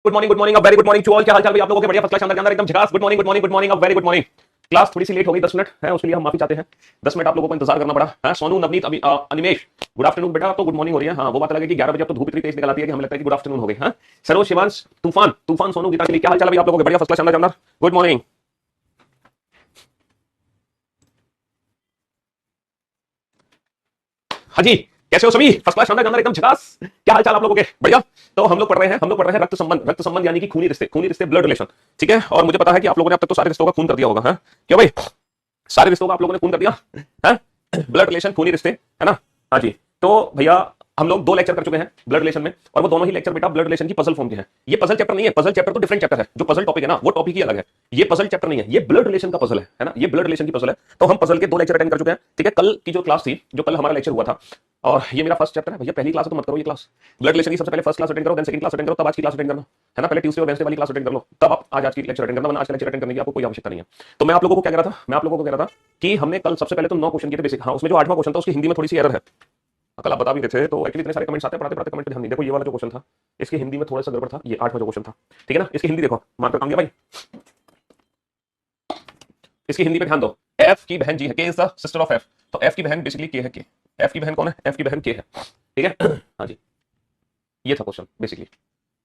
Good morning, very good morning to all. क्या हाल चाल भाई आप लोगों के? बढ़िया, फर्स्ट क्लास, शानदार, एकदम झकास। Good morning, good morning, very good morning. Class थोड़ी सी लेट हो गई, 10 मिनट है, उसके लिए हम माफी चाहते हैं। 10 मिनट आप लोगों को इंतजार करना पड़ा है। सोनू, नवनीत, अनिमेश, गुड आफ्टरनून बेटा। तो गुड मॉर्निंग हो रही है। हाँ, वो बात लगे कि 11 बजे अब तो धूप इतनी तेज निकल आती है कि हमें लगता है कि गुड आफ्टरनून हो गई। हाँ, सरोज, शिवांश, तूफान, सोनू, गीता, क्या हाल चाल भाई आप लोगों के? बढ़िया, फर्स्ट क्लास, शानदार, गुड मॉर्निंग। हाँ जी, कैसे हो सभी? फर्स्ट क्लास, शानदार, एकदम झकास। क्या हाल चाल आप लोगों के? बढ़िया। तो हम लोग पढ़ रहे हैं रक्त संबंध यानी कि खूनी रिश्ते, ब्लड रिलेशन। ठीक है, और मुझे पता है कि आप लोगों ने अब तक तो सारे रिश्तों का खून कर दिया होगा। हाँ, क्यों भाई? सारे रिश्तों का आप लोगों ने खून कर दिया है? ब्लड रिलेशन, खूनी रिश्ते, है ना? हाँ जी। तो भैया, हम लोग 2 लेक्चर कर चुके हैं ब्लड रिलेशन में, और वो दोनों ही लेक्चर बेटा ब्लड रिलेशन की पजल फॉर्म के हैं। ये पजल चैप्टर नहीं है, पजल चैप्टर तो डिफरेंट चैप्टर है। जो पजल टॉपिक है ना, वो टॉपिक ही अलग है। ये पजल चैप्टर नहीं है, ये ब्लड रिलेशन का पजल है ना? ये ब्लड रिलेशन की पजल है। तो हम पजल के 2 लेक्चर अटेंड कर चुके हैं। ठीक है, कल की जो क्लास थी, जो कल हमारा लेक्चर हुआ था, और ये मेरा फर्स्ट चैप्टर है भैया। पहली क्लास है तो मत करो ये क्लास। ब्लड रिलेशन की सबसे पहले फर्स्ट क्लास अटेंड करो, देन सेकंड क्लास अटेंड करो, तब आज की क्लास अटेंड करना, है ना? पहले ट्यूसडे और वेडनेसडे वाली क्लास अटेंड कर लो, तब आप आज की लेक्चर अटेंड करना, वरना आज का लेक्चर अटेंड करने की आपको कोई आवश्यकता नहीं है। तो मैं आप लोगों को क्या कह रहा था? मैं आप लोगों को कह रहा था कि हमने कल सबसे पहले तो 9 क्वेश्चन किए थे बेसिक। हाँ, उसमें जो 8वां क्वेश्चन था उसकी हिंदी में थोड़ी सी एरर है। कल आप बता भी रहे थे, तो एक्चुअली इतने सारे कमेंट्स आते हैं, पढ़ाते पढ़ाते कमेंट पे ध्यान नहीं। देखो, ये वाला जो क्वेश्चन था, इसकी हिंदी में थोड़ा सा गड़बड़ था। ये 8वां जो क्वेश्चन था, ठीक है ना? इसकी हिंदी देखो, मार्कर काम गया भाई। इसकी हिंदी पे ध्यान दो। एफ की बहन जी है, के is the sister of F. तो एफ की बहन बेसिकली के है। के एफ की बहन कौन है? एफ की बहन के है। ठीक है। हाँ जी, ये था क्वेश्चन बेसिकली।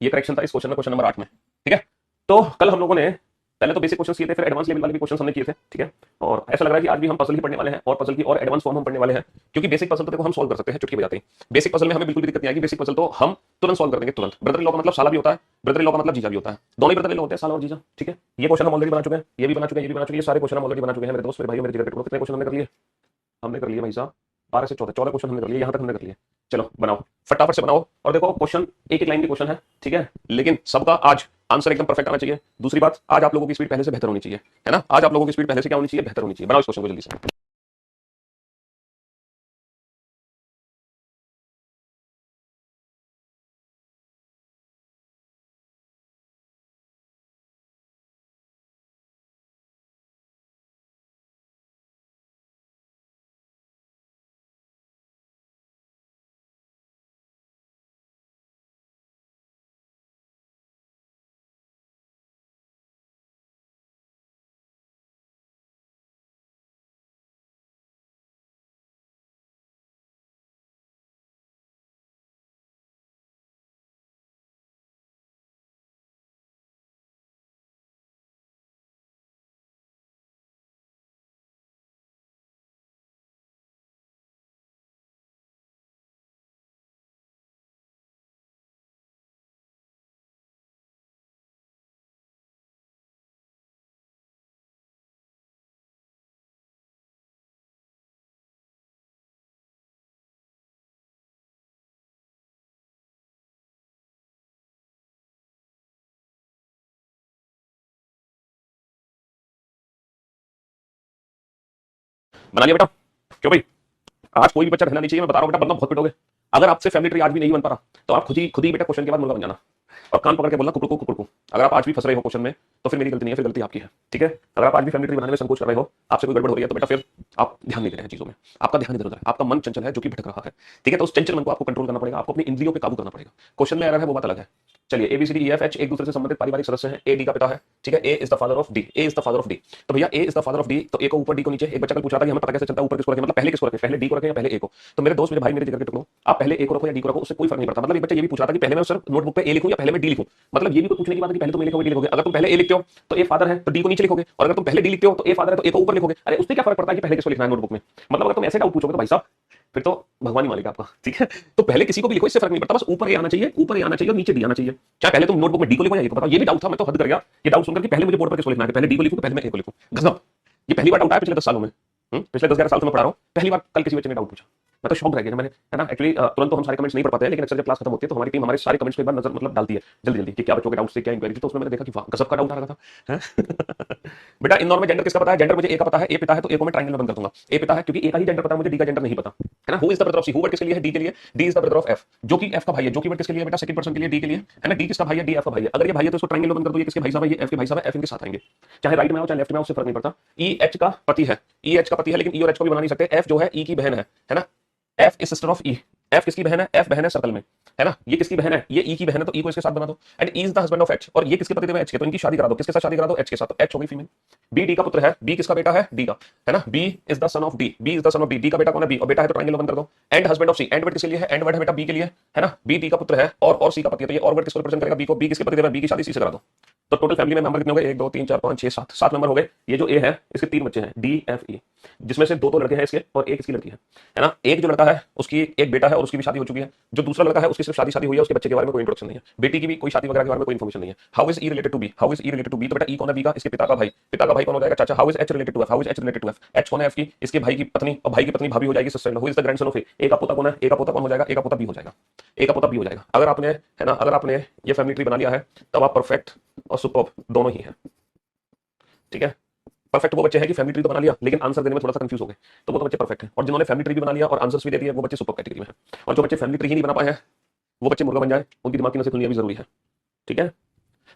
ये करेक्शन था इस क्वेश्चन में, क्वेश्चन नंबर 8 में। ठीक है। तो कल हम लोगों ने पहले तो बेसिक क्वेश्चन किए थे, फिर एडवांस लेवल वाले भी क्वेश्चन हमने किए थे। ठीक है, और ऐसा लग रहा है कि आज भी हम पजल ही पढ़ने वाले हैं, और पजल की और एडवांस फॉर्म हम पढ़ने वाले हैं, क्योंकि बेसिक पजल तो देखो हम सॉल्व कर सकते हैं चुटकी बजाते ही। बेसिक पजल में हमें बिल्कुल भी दिक्कत नहीं आएगी। बेसिक पजल तो हम तुरंत सॉल्व कर देंगे, तुरंत। ब्रदर इन लॉ का मतलब साला भी होता है, ब्रदर इन लॉ का मतलब जीजा भी होता है। दोनों ही ब्रदर इन लॉ होते हैं, साला और जीजा। ठीक है, ये क्वेश्चन हम ऑलरेडी बना चुके हैं, ये भी बना चुके हैं, ये भी बना चुके हैं। ये सारे क्वेश्चन हम ऑलरेडी बना चुके हैं मेरे दोस्त, मेरे भाई, मेरे जिगर के टुकड़ों। कितने क्वेश्चन हमने कर लिए? हमने कर लिए भाई साहब 12 से 14 क्वेश्चन हमने कर लिए, यहां तक हमने कर लिए। चलो बनाओ, फटाफट से बनाओ। और देखो, क्वेश्चन एक एक लाइन के क्वेश्चन है, ठीक है, लेकिन सबका आज आंसर एकदम परफेक्ट आना चाहिए। दूसरी बात, आज आप लोगों की स्पीड पहले से बेहतर होनी चाहिए, है ना? आज आप लोगों की स्पीड पहले से क्या होनी चाहिए? बेहतर होनी चाहिए। बनाओ इस क्वेश्चन को जल्दी से। बना लिया बेटा? क्यों भाई, आज कोई भी बच्चा रहना नहीं चाहिए। मैं बता रहा हूँ बेटा, बनना बहुत पिटोगे। अगर आपसे फैमिली ट्री आज भी नहीं बन पा रहा, तो आप खुद ही बेटा क्वेश्चन के बाद मुर्गा बन जाना, और कान पकड़ के बोलना कुकुरकू कुकुरकू। अगर आप आज भी फंस रहे हो क्वेश्चन में, तो फिर मेरी गलती नहीं है, फिर गलती आपकी है। ठीक है, अगर आप आज भी फैमिली ट्री बनाने में संकोच कर रहे हो, आपसे कोई गड़बड़ हो रही है, तो बेटा फिर आप ध्यान नहीं दे रहे हैं चीजों में। आपका ध्यान इधर उधर है, आपका मन चंचल है जो कि भटक रहा है। ठीक है, तो उस चंचल मन को आपको कंट्रोल करना पड़ेगा, आपको अपनी इंद्रियों पे काबू करना पड़ेगा। क्वेश्चन में एरर है वो बात अलग है। चलिए, ABCDEF H एक दूसरे से संबंधित पारिवारिक सदस्य हैं। ए डी का पिता है, ठीक है। A is the father of D, A is the father of D. तो भैया, A is the father of D, तो ए को ऊपर, डी को नीचे। एक बच्चा कल पूछा था कि हमें पता कैसे चलता है ऊपर किसको रखें, मतलब पहले किसको रखें, पहले डी को रखें या पहले ए को? तो मेरे दोस्त, मेरे भाई, मेरे जिगर के टुकड़ों, आप पहले ए को रखो या डी को रखो, उससे कोई फर्क नहीं पड़ता। मतलब एक बच्चा ये भी पूछ रहा था कि पहले मैं सिर्फ नोटबुक पे ए लिखूं या पहले मैं डी लिखूं। मतलब ये भी तो पूछने की बात है कि पहले तुम ए लिखोगे डी लिखोगे। अगर तुम पहले ए लिखते हो तो ए फादर है, तो डी को नीचे लिखोगे, और अगर तुम पहले डी लिखते हो तो ए फादर है, तो ए को ऊपर लिखोगे। अरे उससे क्या फर्क पड़ता है कि पहले किसको लिखना है नोटबुक में? मतलब अगर तुम ऐसे डाउट पूछोगे तो भाई साहब, फिर तो भगवान ही मालिक आपका। ठीक है, तो पहले किसी को भी लिखो, इससे फर्क नहीं पड़ता, बस ऊपर ए आना चाहिए, ऊपर ए आना चाहिए और नीचे डी आना चाहिए। चाहे पहले तुम नोटबुक में डी को लिखो या ए को। बताओ, ये भी डाउट था, मैं तो हद कर गया ये डाउट सुनकर कि पहले मुझे बोर्ड पर किसको लिखना है, पहले डी को लिखूं पहले मैं ए को लिखूं। गजब, ये पहली बार डाउट आया पिछले 10 सालों में। पिछले 10-11 साल से मैं पढ़ा रहा हूँ, पहली बार कल किसी बच्चे ने डाउट पूछा। मैं तो शॉक रह गया मैंने, है ना? एक्चुअली तुरंत तो हम सारे कमेंट्स नहीं पढ़ पाते हैं, लेकिन अक्सर जब क्लास खत्म होती है तो हमारी टीम हमारे सारे कमेंट्स को एक बार नजर मतलब डालती है जल्दी जल्दी कि क्या बच्चों के डाउट से क्या इंक्वायरी थी। तो उसमें मैंने देखा कि वाह, गजब का डाउट आ रहा था, हैं? बेटा, इन में जेंडर किसका पता है? जेंडर मुझे ए का पता है। ए पिता है तो ए को मैं ट्रायंगल में बंद कर दूंगा। ए पिता है क्योंकि ए का ही जेंडर पता है मुझे, डी का जेंडर नहीं पता, है ना? Who is the brother of C? Who word किसके लिए है? डी के लिए। D is the brother of F, जो कि एफ का भाई है। जो कि वर्ड किसके लिए है बेटा? सेकंड पर्सन के लिए, डी के लिए, है ना? डी किसका भाई है? डी एफ का भाई है। अगर ये भाई है तो इसको ट्रायंगल में बंद कर दो। ये किसके भाई साहब है? ये एफ के भाई साहब है, एफ इनके साथ आएंगे। चाहे राइट में आओ चाहे लेफ्ट में आओ, उससे फर्क नहीं पड़ता। ई एच का पति है, ई एच का पति है, लेकिन ई और एच को भी बना नहीं सकते। एफ जो है ई की बहन है ना? F is sister of E, F किसकी बहन है? एफ बहन है सर्कल में, है ना। ये किसकी बहन है? ये ई की बहन है, तो ई को इसके साथ बना दो। And E is the husband of H, और ये किसके पति थे? एच के, तो इनकी शादी करा दो। किसके साथ शादी करा दो? एच के साथ, तो एच हो गई फीमेल। बी डी का पुत्र है, बी किसका बेटा है? डी का, है ना। B is the son of D, B is the son of D, D का बेटा कौन है? बी, और बेटा है तो ट्रायंगल ओपन कर दो। And husband of C, and word किसके लिए है? एंड वर्ड है बेटा बी के लिए, है ना। बी डी का पुत्र है और सी का पति है, तो ये और वर्ड किसको रिप्रेजेंट करेगा? बी को। बी किसके पति थे? बी की शादी सी से करा दो। तो टोटल फैमिली में मेंबर कितने हो गए? 1 2 3 4 5 6 7, 7 मेंबर हो गए। ये जो ए है इसके 3 बच्चे हैं, डी एफ ई, जिसमें से 2 तो लड़के हैं इसके और एक इसकी लड़की है ना। एक जो लड़का है उसकी एक बेटा है और उसकी भी शादी हो चुकी है। जो दूसरा लड़का है उसकी सिर्फ शादी हुई है, उसके बच्चे के बारे में कोई इंट्रोडक्शन नहीं है, बेटी की भी कोई शादी वगैरह के बारे में कोई इन्फॉर्मेशन नहीं है। How is E related to B? How is E related to B? तो बेटा ई कौन है? बी का, इसके पिता का भाई, पिता का भाई कौन हो जाएगा? चाचा। How is H related to F? How is H related to F? H कौन है? एफ की, इसके भाई की पत्नी, और भाई की पत्नी भाभी हो जाएगी sister. Who is the grandson of A? A का पोता कौन है? ए का पोता कौन हो जाएगा? ए का पोता बी हो जाएगा, ए का पोता बी हो जाएगा। अगर आपने, है ना, अगर आपने ये फैमिली ट्री बना लिया है तब आप परफेक्ट और सुपर्ब दोनों ही हैं, ठीक है। परफेक्ट वो बच्चे हैं कि फैमिली ट्री तो बना लिया लेकिन आंसर देने में थोड़ा सा कंफ्यूज हो गए, तो वो तो बच्चे परफेक्ट हैं। और जिन्होंने फैमिली ट्री भी बना लिया और आंसर्स भी दे दिए वो बच्चे सुपर कैटेगरी में हैं। और जो बच्चे फैमिली ट्री ही नहीं बना पाए हैं वो बच्चे मुर्गा बन जाए, उनकी दिमाग की नसें खुलनी भी जरूरी है, ठीक है।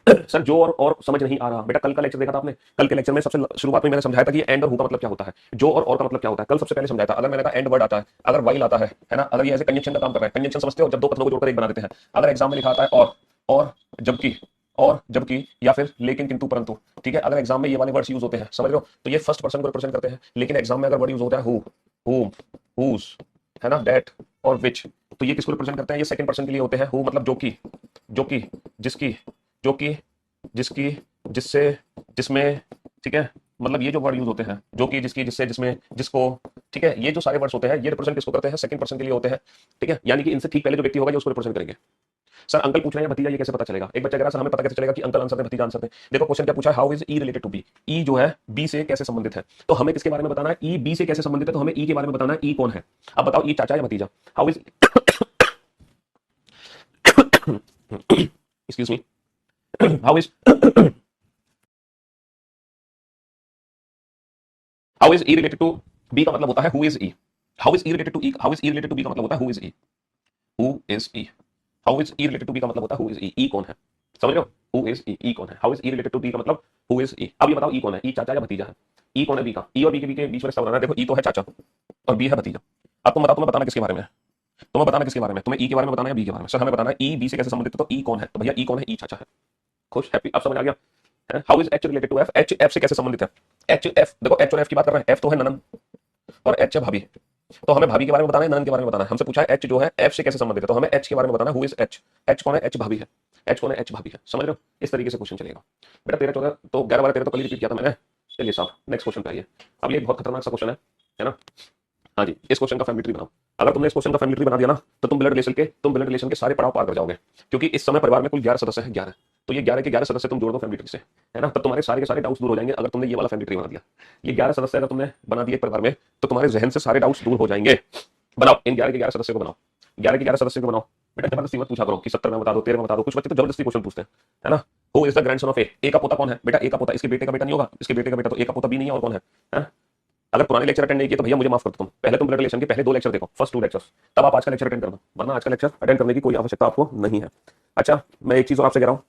सर जो और समझ नहीं आ रहा, बेटा कल का लेक्चर देखा था आपने? कल के लेक्चर में सबसे शुरुआत में मैंने समझाया था कि एंड और हु का मतलब क्या होता है, जो और का मतलब क्या होता है। कल सबसे पहले समझाया था। अगर मैंने कहा एंड वर्ड आता है, अगर वाइल आता है ना, अगर ये ऐसे कंजंक्शन का काम कर रहा है, कंजंक्शन समझते हो, जब दो कथनों को जोड़कर एक बना देते हैं। अगर एग्जाम में लिखा आता है और जबकि, और जबकि, या फिर लेकिन, किंतु, परंतु, ठीक है। अगर एग्जाम में ये वाले वर्ड्स यूज होते हैं, समझ रहे हो, तो ये फर्स्ट पर्सन को रिप्रेजेंट करते हैं। लेकिन एग्जाम में अगर वर्ड यूज होता है हु, हुम, हुज, है ना, दैट और विच, तो ये किसको रिप्रेजेंट करते हैं? ये सेकंड पर्सन के लिए होते हैं। हु मतलब जो कि, जिसकी, जो कि, जिसकी, जिससे, जिसमें, ठीक है। मतलब ये जो वर्ड यूज होते हैं, जो कि, जिसकी, जिससे, जिसमें, जिसको, ठीक है, ये जो सारे वर्ड्स होते हैं ये रिप्रेजेंट किसको करते हैं? सेकंड पर्सन के लिए होते हैं, ठीक है। यानी कि इनसे ठीक पहले जो व्यक्ति होगा ये उसको रिप्रेजेंट करेंगे। सर अंकल पूछ रहे हैं भतीजा, ये कैसे पता चलेगा? एक बच्चा कह रहा है सर हमें पता कैसे चलेगा कि अंकल आंसर दे भतीजा आंसर दे? देखो क्वेश्चन क्या पूछा है, how is E related to B? E जो है बी से कैसे संबंधित है, तो हमें किसके बारे में बताना है? ई बी से कैसे संबंधित है, तो हमें ई के बारे में बताना है। ई कौन है? अब बताओ, ई चाचा या भतीजा? How is excuse me, how is E related to B का मतलब होता है who is E. How is E related to E, how is E related to B का मतलब होता है who is E, who is E. How is E related to B का मतलब होता है हु इज ई, ई कौन है, समझ रहे हो? हु इज ई, ई कौन है। How is E related to B का मतलब हु इज ई। अब ये बताओ ई कौन है? ई चाचा या भतीजा है? ई कौन है बी का? ई और बी के बीच में रिश्ता बनाना है। देखो ई तो है चाचा और बी है भतीजा। अब तुम बताओ, तुम्हें बताना किसके बारे में है? तुम्हें बताना किसके बारे में? तुम्हें ई के बारे में बताना है या बी के बारे में? सर हमें बताना है ई बी से कैसे संबंधित है, तो ई कौन है? तो भैया ई कौन है? ई चाचा है। खुश, हैप्पी, अब समझ आ गया? How is H related to F? H F से कैसे संबंधित है? एच एफ, देखो एच और एफ की बात कर रहे हैं। एफ तो है ननन और एच है भाभी, तो हमें भाभी के बारे में बताना है, ननन के बारे में बताना है। हमसे पूछा है एच जो है एफ से कैसे संबंधित है, तो हमें एच के बारे में बताना है। Who is H? एच कौन है? एच भाभी है। एच कौन है? एच भाभी है। समझ रहे हो? इस तरीके से क्वेश्चन चलेगा बेटा। 13 14 तो 11 12 13 तो कल ही रिपीट किया था मैंने। चलिए साहब नेक्स्ट क्वेश्चन पे आइए। अब ये बहुत खतरनाक सा क्वेश्चन है ना। हाँ जी, इस क्वेश्चन का फैमिली ट्री बनाओ। अगर तुमने इस क्वेश्चन का फैमिली ट्री बना दिया ना तो तुम ब्लड रिलेशन के सारे पड़ाव पार कर जाओगे, क्योंकि इस समय परिवार में कुल 11 सदस्य हैं, 11। तो ये 11 के 11 सदस्य तुम जोड़ दो फैमिली ट्री से, है ना, तब तुम्हारे सारे के सारे डाउट्स दूर हो जाएंगे। अगर तुमने ये वाला फैमिली ट्री बना दिया, ये 11 सदस्य अगर तुमने बना दिए परिवार में, तो तुम्हारे जहन से सारे डाउट्स दूर हो जाएंगे। बनाओ, इन 11 के 11 सदस्य को बनाओ, 11 के 11 सदस्य को बनाओ। बेटा जबरदस्ती मत पूछा करो कि 70 में बता दो, 13 में बता दो। कुछ बच्चे तो जबरदस्ती क्वेश्चन पूछते हैं, है ना। Who is the grandson of A? A का पोता कौन है? बेटा ए का पोता इसके बेटे का बेटा नहीं होगा, इसके बेटे का बेटा, तो ए का पोता भी नहीं है, और कौन है? अगर पुराने लेक्चर अटेंड नहीं किए तो भैया मुझे माफ कर दो। तुम पहले तुम ब्लड रिलेशन के पहले 2 लेक्चर देखो, फर्स्ट 2 लेक्चर्स, तब आप आज का लेक्चर अटेंड कर दो, वरना आज का लेक्चर अटेंड करने की कोई आवश्यकता आपको नहीं है। अच्छा मैं एक चीज और आपसे कह रहा हूँ,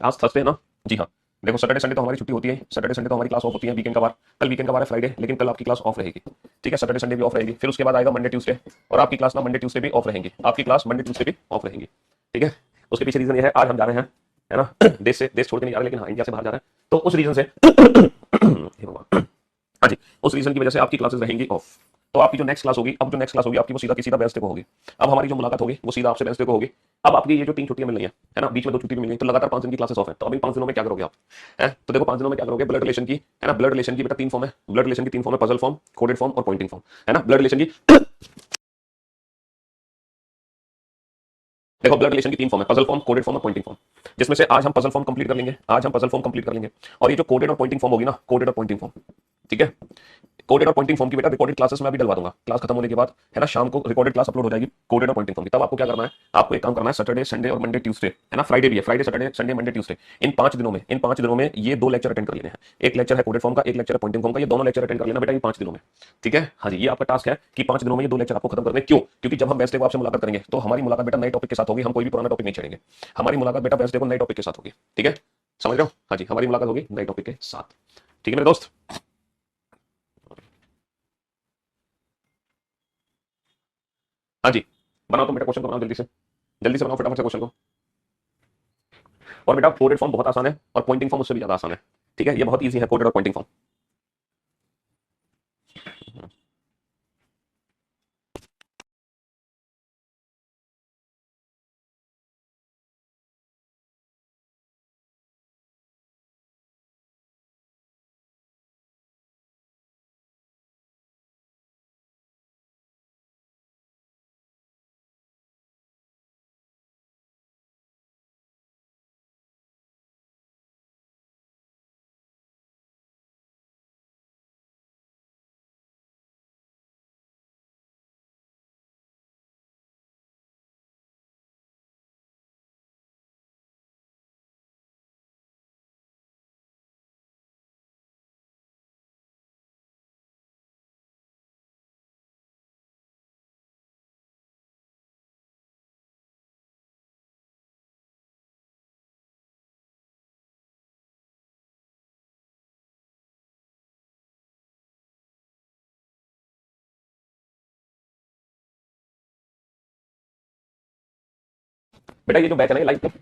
आज थर्सडे है ना? जी हाँ, देखो सैटरडे संडे तो हमारी छुट्टी होती है, सैटरडे संडे तो हमारी क्लास ऑफ होती है, वीकेंड का बार। कल वीकेंड का बार है फ्राइडे, लेकिन कल आपकी क्लास ऑफ रहेगी, ठीक है। सैटरडे संडे भी ऑफ रहेगी, फिर उसके बाद आएगा मंडे ट्यूसडे, और आपकी क्लास ना मंडे ट्यूसडे भी ऑफ रहेंगी, आपकी क्लास मंडे ट्यूसडे भी ऑफ रहेंगी, ठीक है। उसके पीछे रीजन ये है, आज हम जा रहे हैं, है ना, देश छोड़ के नहीं जा रहे, लेकिन हाँ इंडिया से बाहर जा रहे हैं, तो उस रीजन से हाँ जी, उस रीजन की वजह से आपकी क्लासेस रहेंगी ऑफ। तो आपकी जो नेक्स्ट क्लास होगी, अब जो नेक्स्ट क्लास होगी आपकी वो सीधा की सीधा वेडनेसडे को होगी। अब हमारी जो मुलाकात होगी वो सीधा आपसे वेडनेसडे को होगी। अब आपकी ये जो 3 छुट्टियां मिल रही है ना, बीच में 2 छुट्टी भी मिल गई, तो लगातार 5 दिन की क्लासेस ऑफ है। तो अभी 5 दिनों में क्या करोगे आप? तो देखो 5 दिनों में क्या करोगे, ब्लड रिलेशन की, है ना, ब्लड रिलेशन की बेटा 3 फॉर्म है, ब्लड रिलेशन की 3 फॉर्म है, पजल फॉर्म, कोडेड फॉर्म और पॉइंटिंग फॉर्म, है ना। ब्लड रिलेशन की देखो ब्लड रिलेशन की 3 फॉर्म है, पजल फॉर्म, कोडेड फॉर्म और पॉइंटिंग फॉर्म, जिसमें से आज हम पजल फॉर्म कंप्लीट कर लेंगे, आज हम पजल फॉर्म कंप्लीट कर लेंगे। और ये जो कोडेड और पॉइंटिंग फॉर्म होगी ना, कोडेड और पॉइंटिंग फॉर्म, ठीक है, कोडेड और पॉइंटिंग फॉर्म की बेटा रिकॉर्डेड क्लासेस में अभी डलवा दूंगा, क्लास खत्म होने के बाद, है ना, शाम को रिकॉर्डेड क्लास अपलोड हो जाएगी कोडेड और पॉइंटिंग फॉर्म की। तब आपको क्या करना है, आपको एक काम करना है, सैटरडे संडे और मंडे ट्यूसडे, है ना, फ्राइडे भी है, Friday Saturday Sunday Monday Tuesday, इन 5 दिनों में ये 2 लेक्चर अटेंड कर लेने हैं। एक लेक्चर है कोडेड फॉर्म का, एक लेक्चर है पॉइंटिंग फॉर्म का, ये दोनों लेक्चर अटेंड कर लेना बेटा, ये 5 दिनों में, ठीक है। हाँ जी, ये आपका टास्क है कि 5 दिनों में ये 2 लेक्चर आपको खत्म करने। क्यों? क्योंकि जब हम वेडनेसडे को आपसे मुलाकात करेंगे तो हमारी मुलाकात बेटा नए टॉपिक के साथ होगी, हम कोई भी पुराना टॉपिक नहीं छेड़ेंगे। हमारी मुलाकात बेटा वेडनेसडे को नए टॉपिक के साथ होगी, ठीक है, समझ रहे हो? हाँ जी, हमारी मुलाकात होगी नए टॉपिक के साथ, ठीक है मेरे दोस्त। हाँ जी, बनाओ तुम बेटा क्वेश्चन को, बनाओ जल्दी से बनाओ फटाफट से क्वेश्चन को। और बेटा कोडेड फॉर्म बहुत आसान है और पॉइंटिंग फॉर्म उससे भी ज्यादा आसान है। ठीक है, ये बहुत ईजी है कोडेड और पॉइंटिंग फॉर्म। बेटा ये जो बैच है ना, ये लाइव,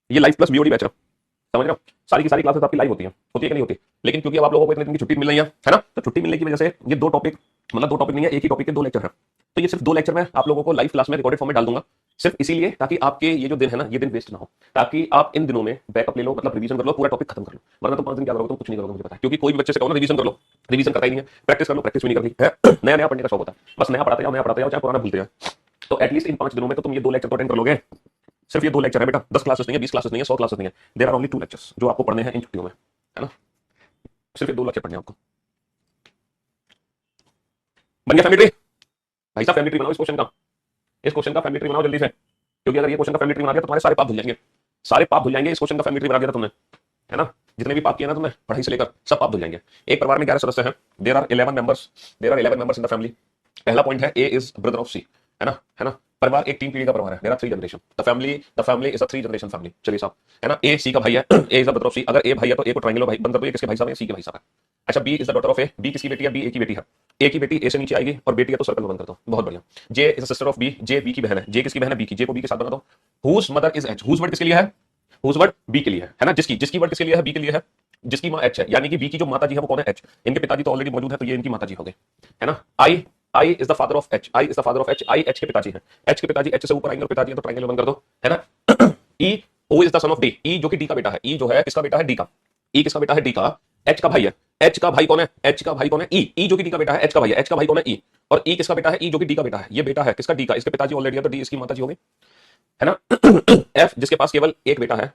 ये लाइव प्लस बीओडी बैच है, समझ रहे हो? सारी की सारी क्लासेस आपकी लाइव होती है कि नहीं होती? लेकिन क्योंकि अब आप लोगों को इतने दिन की छुट्टी मिल रही है ना, तो छुट्टी मिलने की वजह से ये दो टॉपिक, मतलब दो टॉपिक नहीं है, एक ही टॉपिक के दो लेक्चर है। तो ये सिर्फ दो लेक्चर में आप लोगों को लाइव क्लास में रिकॉर्डेड फॉर्म में डाल दूंगा, सिर्फ इसीलिए ताकि आपके ये जो दिन है ना, ये दिन वेस्ट ना हो, ताकि आप इन दिनों में बैकअप ले लो, मतलब रिवीजन कर लो, पूरा टॉपिक खत्म कर लो। वरना तो 5 दिन क्या करोगे, तुम कुछ नहीं करोगे, मुझे पता है। क्योंकि कोई भी बच्चे से कहो ना रिवीजन कर लो, रिवीजन करता ही नहीं है, प्रैक्टिस कर लो, प्रैक्टिस भी नहीं करती है। नया नया पढ़ने का शौक होता है, बस नया पढ़ाते जाओ, चाहे पुराना भूलते जाओ। तो एटलीस्ट इन 5 दिनों में तो तुम ये दो लेक्चर तो अटेंड कर लोगे। सिर्फ ये दो लेक्चर है बेटा, 10 क्लासेस नहीं है, 20 क्लासेस नहीं है, 100 क्लासेस नहीं है, देयर आर ओनली 2 लेक्चर्स जो आपको पढ़ने हैं इन छुट्टियों में, है ना? सिर्फ ये 2 लेक्चर पढ़ने हैं आपको। बन गया फैमिली ट्री? भाई साहब फैमिली ट्री बनाओ इस क्वेश्चन का फैमिली ट्री बनाओ जल्दी से, क्योंकि अगर ये क्वेश्चन का फैमिली ट्री बना दिया तो तुम्हारे सारे पाप धुल जाएंगे, सारे पाप धुल जाएंगे। इस क्वेश्चन का फैमिली ट्री बना दिया तुमने, है ना? जितने भी पाप किए ना तुमने पढ़ाई से लेकर, सब पाप धुल जाएंगे। एक परिवार में 11 सदस्य हैं, there are 11 members, in the family. पहला पॉइंट है A is brother of C, है ना? परिवार एक 3 पीढ़ी का परिवार है, there are 3 generation, the family is a 3 generation family. चलिए साहब, है ना? ए सी का भाई है, A is the brother of C. अगर ए भाई है तो ए को ट्रायंगल भाई बंद कर दो, ये किसके भाई साहब है? सी के भाई साहब है। अच्छा, B is the daughter of A, B किसकी बेटी है? बी ए की बेटी है। ए की बेटी ए से नीचे आएगी और बेटी है तो सर्कल बंद कर दो, बहुत बढ़िया। J is the sister of B, J B की बहन है। जे किसकी बहन है? बी की। जे को बी के साथ बना दो। Whose mother is H, whose word किसके लिए है? हुज वर्ड बी के लिए है ना? जिसकी वर्ड किसके लिए है? बी के लिए है। जिसकी माँ एच है, यानी कि बी की जो माता जी है वो कौन है? एच। इनके पिताजी तो ऑलरेडी मौजूद है, तो ये इनकी माता जी हो गए, है ना? I is the father of H, I is the father of H, I H के पिताजी हैं। एच के पिताजी एच से ऊपर आएंगे और पिताजी है तो ट्रायंगल बंद कर दो, है ना? ई ओ is the son of D, E जो कि डी का बेटा है। ई जो है किसका बेटा है? डी का। ई किसका बेटा है? डी का। एच का भाई है। एच का भाई कौन है? एच का भाई कौन है? ई। ई जो कि डी का बेटा है, एच का भाई है। एच का भाई कौन है? ई। और ई किसका बेटा है? ई जो कि डी का बेटा है। ये बेटा है किसका? डी का। इसके पिताजी ऑलरेडी है तो डी इसकी माता जी हो गई, है ना? एफ जिसके पास केवल एक बेटा है,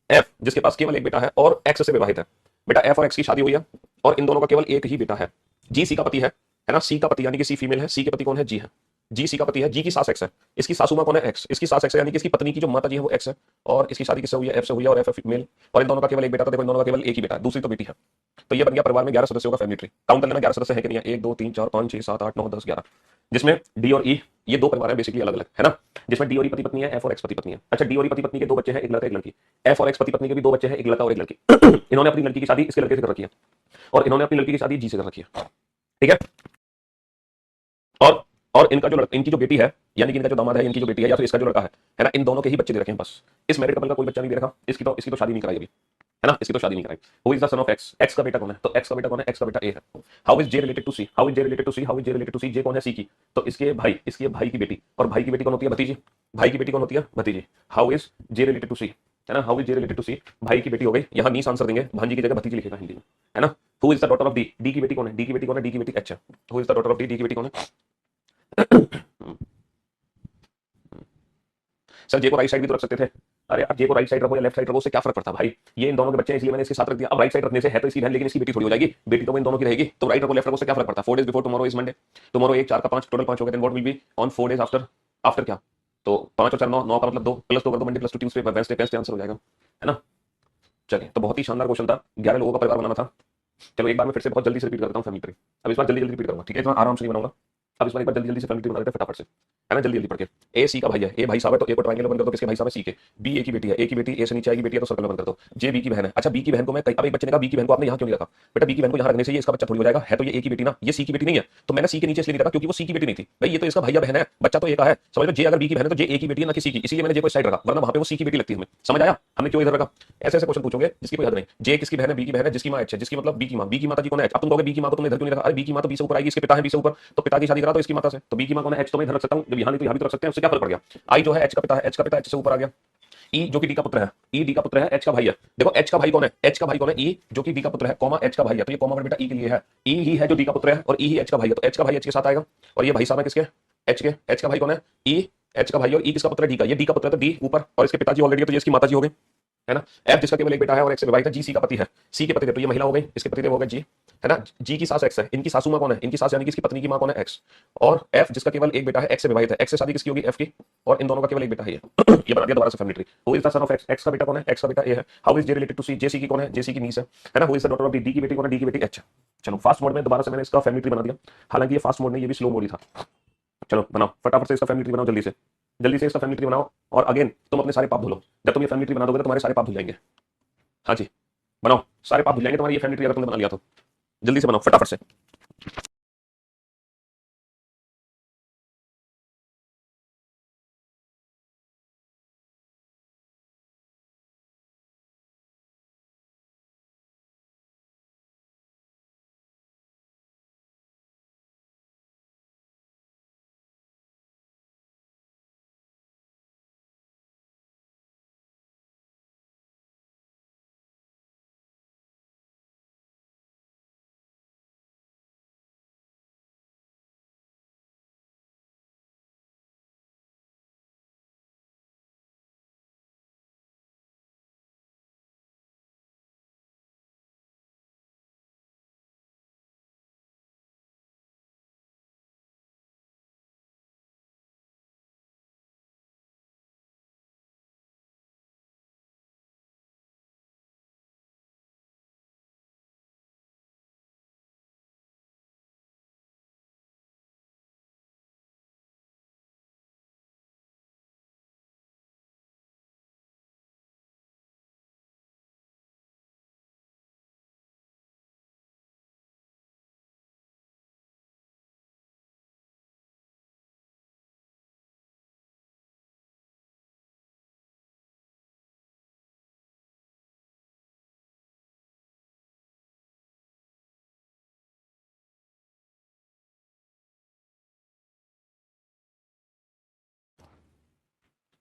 एफ जिसके पास केवल एक बेटा है और एक्स से विवाहित है। बेटा एफ और एक्स की शादी हुई है और इन दोनों का केवल एक ही बेटा है। जी सी का पति है ना? सी का पति यानी कि सी फीमेल है, सी के पति कौन है? जी है। जी सी का पति है, जी की सास एक्स है। इसकी सासू मां कौन है? एक्स। इसकी सास एक्स है, यानी कि इसकी पत्नी की जो माता जी है वो एक्स है। और इसकी शादी किससे हुई है? एफ से हुई है और एफ है फीमेल। और इन दोनों का केवल एक बेटा था, देखो इन दोनों का केवल एक ही बेटा है, दूसरी तो बेटी है। तो ये बन गया परिवार में 11 सदस्यों का फैमिली ट्री। काउंट कर लेना 11 सदस्य है कि नहीं है? 1 2 3 4 5 6 7 8 9 10 11, जिसमें डी और ई ये दो परिवार है बेसिकली अलग अलग, है ना? जिसमें डी और ई पति पत्नी है, एफ और एक्स पति पत्नी है। अच्छा, डी और ई पति पत्नी के 2 बच्चे हैं, एक लड़का एक लड़की। एफ और एक्स पति पत्नी के भी 2 बच्चे हैं, एक लड़का और एक लड़की। इन्होंने अपनी लड़की की शादी इसके लड़के से कर रखी है और इन्होंने अपनी लड़की की शादी जी से कर रखी है, ठीक है? और इनका जो इनकी जो बेटी है, यानी कि इनका जो दामाद है, इनकी जो बेटी है या फिर इसका जो लड़का है ना, इन दोनों के ही बच्चे दे रखे हैं बस। इस मैरिड कपल का कोई बच्चा नहीं दे रखा। इसकी तो शादी नहीं कराई अभी, है ना? इसकी तो शादी नहीं कराई। Who is the son of X, X का बेटा कौन है? तो एक्स का बेटा कौन है? एक्स का बेटा ए है। How is J related to C, how is J related to C, how is J related to C? J कौन है? सी की। तो इसके भाई की बेटी, और भाई की बेटी कौन होती है? भतीजी। भाई की बेटी कौन होती है? भतीजी। How is J related to C, है ना? How is J related to C? भाई की बेटी हो गई, यहाँ नीस आंसर देंगे, भांजी की जगह भतीजी लिखेगा हिंदी में, है ना? Who is the daughter of D, D की बेटी कौन है? डी की बेटी कौन है? डी की बेटी एच है। Who is the daughter of D, D की बेटी कौन है? सर जे को राइट साइड भी तो रख सकते थे। अरे यार, जे को राइट साइड रखो या लेफ्ट साइड रखो, उससे क्या फर्क पड़ता है भाई? ये इन दोनों के बच्चे हैं इसलिए मैंने इसके साथ रख दिया। अब राइट साइड रखने से है तो इसकी बहन, लेकिन इसकी बेटी थोड़ी हो जाएगी, बेटी तो इन दोनों की रहेगी। तो राइट रखो लेफ्ट रखो, उससे क्या फर्क पड़ता है? 4 days before tomorrow is Monday, tomorrow 1 4 का 5, टोटल 5 हो गए। Then what will be on 4 days after, after क्या? तो 5 और 4 9, 9 का मतलब 2 प्लस 2 कर दो, Monday plus 2 Tuesday Wednesday answer हो जाएगा, है ना? चलिए, तो बहुत ही शानदार क्वेश्चन था, 11 लोगों का परिवार बनाना था। चलो एक बार मैं फिर से बहुत जल्दी से रिपीट करता हूँ फैमिली ट्री। अब इस बार जल्दी जल्दी रिपीट करूंगा, ठीक है? इतना आराम से नहीं बनाऊंगा। अब इस बार एक बार जल्दी जल्दी से फैमिली ट्री बना लेते हैं फटाफट से। है ना, जल्दी जल्दी पढ़ के। ए सी का भाई है, ए भाई साहब है तो ए को ट्रायंगल बंद कर दो, किसके भाई साहब है, सी के। बी ए की बेटी है, ए की बेटी ए से नीचे आएगी, बेटी है तो सर्कल बंद कर दो। जे बी की बहन है, अच्छा बी की बहन को मैं अब एक बच्चे ने कहा बी की बहन को आपने यहाँ क्यों नहीं रखा, बेटा बी की बहन को यहाँ रखने से ये इसका बच्चा थोड़ी हो जाएगा, है तो ये ए की बेटी ना, ये सी की बेटी नहीं है, तो मैंने सी के नीचे इसलिए नहीं रखा क्योंकि वो सी की बेटी नहीं थी भाई, ये तो इसका भैया बहन है, बच्चा तो ए का है, समझ लो। जे अगर बी की बहन है तो जे ए की बेटी है ना, किसी की, इसीलिए मैंने जे को साइड रखा, वरना वहां पे वो सी की बेटी लगती है हमें, समझ आया हमने क्यों इधर रखा। ऐसे ऐसे क्वेश्चन पूछोगे जिसकी कोई हद नहीं। जे किसकी बहन है, बी की बहन है, जिसकी मां एच है, जिसकी मतलब बी की मां, बी की माता जी कौन है, अब तुम कहोगे बी की मां को तुमने इधर क्यों नहीं रखा, अरे बी की मां तो बी से ऊपर आएगी, इसके पिता है बी से ऊपर, तो पिता की शादी करा तो इसकी माता से, तो बी की मां कौन है, एच तो मैं इधर रख सकता हूं, जब यहाँ नहीं तो यहाँ भी तो रख सकते हैं, उससे क्या फर्क पड़ गया। आई जो है एच का पिता है, एच का पिता एच से ऊपर आ गया। ई जो कि डी का पुत्र है, ई डी का पुत्र है, एच का भाई है। देखो एच का भाई कौन है, एच का भाई कौन है, ई जो कि डी का पुत्र है, कॉमा एच का भाई है, तो ये कॉमा बेटा ई के लिए है, ई ही है जो डी का पुत्र है और ई ही एच का भाई है, तो एच का भाई एच के साथ आएगा और ये भाई साहब है किसके, एच के। एच का भाई कौन है, ई एच का भाई, और ई किसका पुत्र है, डी का, ये डी का पुत्र है तो डी ऊपर, और इसके पिताजी ऑलरेडी है तो ये इसकी माता जी हो गई, है ना। एफ जिसका केवल एक बेटा है और एक्स से विवाहित है, जी सी का पति है, सी के पति थे तो ये महिला हो गई, इसके पति थे हो गए जी, है ना। जी की सास एक्स है, इनकी सासू मां कौन है, इनकी सास यानी कि इसकी पत्नी की मां कौन है, एक्स। और एफ जिसका केवल एक बेटा है, एक्स से विवाहित है, एक्स से शादी किसकी होगी, एफ की, और इन दोनों का केवल एक बेटा है, ये बना दिया दोबारा से family tree. Who is the son of X, X का बेटा कौन है, एक्स का बेटा ए है। How is J related to C, J C की कौन है, जे सी की नीस है ना। Who is the daughter of D, D की बेटी कौन है, डी की बेटी एच। चलो फास्ट मोड में दोबारा से मैंने इसका फैमिली ट्री बना दिया, हालांकि ये फास्ट मोड में ये भी स्लो मोड ही था। चलो बनाओ फटाफट से इसका फैमिली ट्री बनाओ, जल्दी से इसका फैमिली ट्री बनाओ। और अगेन तुम अपने सारे पाप धुलो, जब तुम ये फैमिली ट्री बना दोगे तो तुम्हारे सारे पाप धुल जाएंगे। हाँ जी बनाओ, सारे पाप धुल जाएंगे तुम्हारी ये फैमिली ट्री अगर तुमने बना लिया तो। जल्दी से बनाओ फटाफट से।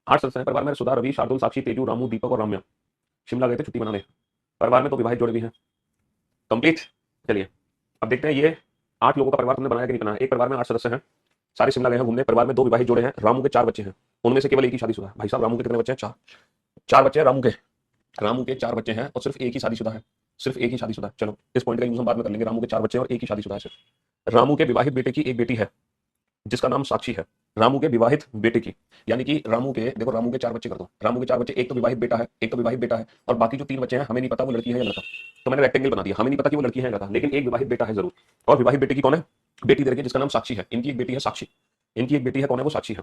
आठ सदस्य हैं परिवार में, सुधा, रवि, शार्दुल, साक्षी, तेजू, रामू, दीपक और रम्या शिमला गए थे छुट्टी मनाने। परिवार में तो विवाहित जोड़े भी हैं। कंप्लीट। चलिए अब देखते हैं ये 8 लोगों का परिवार तुमने बनाया कि नहीं बनाया। एक परिवार में 8 सदस्य हैं, सारे शिमला गए हैं घूमने। परिवार में 2 विवाहित जोड़े हैं, रामू के 4 बच्चे हैं, उनमें से केवल एक ही शादीशुदा है। भाई साहब रामू के कितने बच्चे हैं, 4। 4 बच्चे हैं रामू के, 4 बच्चे हैं और सिर्फ एक ही शादीशुदा है, सिर्फ एक ही शादीशुदा है। चलो इस पॉइंट का यूज हम बाद में कर लेंगे। रामू के 4 बच्चे हैं और एक ही शादीशुदा है सिर्फ। रामू के विवाहित बेटे की एक बेटी है जिसका नाम साक्षी है। रामू के विवाहित बेटे की, यानी कि रामू के, देखो रामू के 4 बच्चे कर दो, रामू के 4 बच्चे, एक तो विवाहित बेटा है, एक तो विवाहित बेटा है, और बाकी जो 3 बच्चे हैं हमें नहीं पता वो लड़की है या लड़का। तो मैंने रेक्टेंगल बना दिया, हमें नहीं पता कि वो लड़की है या लड़का, लेकिन एक विवाहित बेटा है जरूर। और विवाहित बेटे की कौन है, बेटी दे रखी है जिसका नाम साक्षी है। इनकी एक बेटी है साक्षी, इनकी एक बेटी है, कौन है वो, साक्षी है।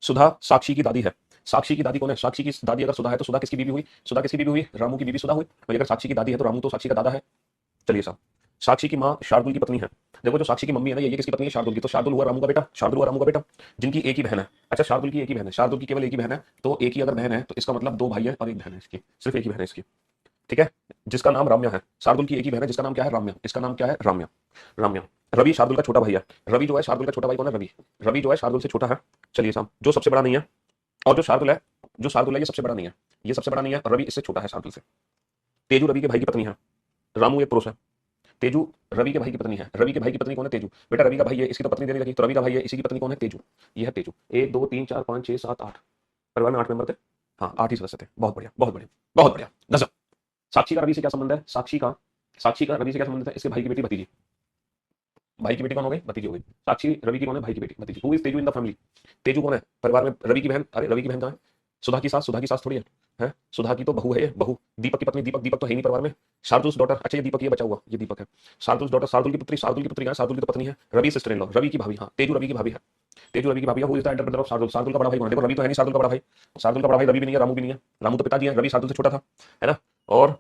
सुधा साक्षी की दादी है। साक्षी की दादी कौन है, साक्षी की दादी अगर सुधा है तो सुधा किसकी बीवी हुई, सुधा किसकी बीवी हुई, रामू की बीवी सुधा हुई। भाई अगर साक्षी की दादी है तो रामू तो साक्षी का दादा है। चलिए साहब, साक्षी की माँ शार्दुल की पत्नी है। देखो जो साक्षी की मम्मी है ना, ये किसकी पत्नी है, शार्दुल की। तो शार्दुल हुआ रामू का बेटा, शार्दुल हुआ रामू का बेटा, जिनकी एक ही बहन है। अच्छा शार्दुल की एक ही बहन है, शार्दुल की केवल एक ही बहन है, तो एक ही अगर बहन है तो इसका मतलब 2 भाई है और एक बहन है इसकी, सिर्फ एक ही बहन है इसकी, ठीक है, जिसका नाम राम्या है। शार्दुल की एक ही बहन है जिसका नाम क्या है, राम्या। इसका नाम क्या है, राम्या, राम्या। रवि शार्दुल का छोटा भाई है। रवि जो है शार्दुल का छोटा भाई कौन है, रवि। रवि जो है शार्दुल से छोटा है। चलिए साहब, जो सबसे बड़ा नहीं है, और जो शार्दुल है, जो शार्दुल है ये सबसे बड़ा नहीं है, ये सबसे बड़ा नहीं है, रवि इससे छोटा है शार्दुल से। तेजू रवि के भाई की पत्नी है, रामू एक पुरुष है। तेजू रवि के भाई की पत्नी है। रवि के भाई की पत्नी कौन है, तेजू। बेटा रवि का भाई है, इसकी तो पत्नी देने लगी, तो रवि का भाई है, इसी की पत्नी कौन है, तेजू। ये है तेजू। 1 2 3 4 5 6 7 8, परिवार में 8 मेंबर थे। हाँ 8 ही सदस्य थे, बहुत बढ़िया बहुत बढ़िया बहुत बढ़िया, गजब। साक्षी का रवि से क्या संबंध है, साक्षी का रवि से क्या संबंध है, इसके भाई की बेटी भतीजी। भाई की बेटी कौन हो गई, भतीजी हो गई। साक्षी रवि की कौन है, भाई की बेटी भतीजी। Who is Teju in the family, Teju कौन है परिवार में, रवि की बहन। अरे रवि की बहन कहाँ है, सुधा की सास, सुधा की सास थोड़ी है। है, सुधा की तो बहू है ये, बहू, दीपक की पत्नी, दीपक, दीपक तो है ही नहीं परिवार में, शार्दुल्स डॉटर, अच्छा ये दीपक, ये बचा हुआ, ये दीपक है, शार्दुल्स डॉटर, शार्दुल की पुत्री, शार्दुल की पुत्री कहाँ है, शार्दुल की तो पत्नी है, Ravi sister in law, Ravi की भाभी, हाँ, तेजू रवि की भाभी है, तेजू रवि की भाभी है, who is the Elder brother of Shardul, Shardul का बड़ा भाई कौन है, देखो रवि तो है नहीं शार्दुल का बड़ा भाई, शार्दुल का बड़ा भाई रवि भी नहीं है, रामू भी नहीं है, रामू तो पिताजी है, रवि शार्दुल से छोटा था, है ना, और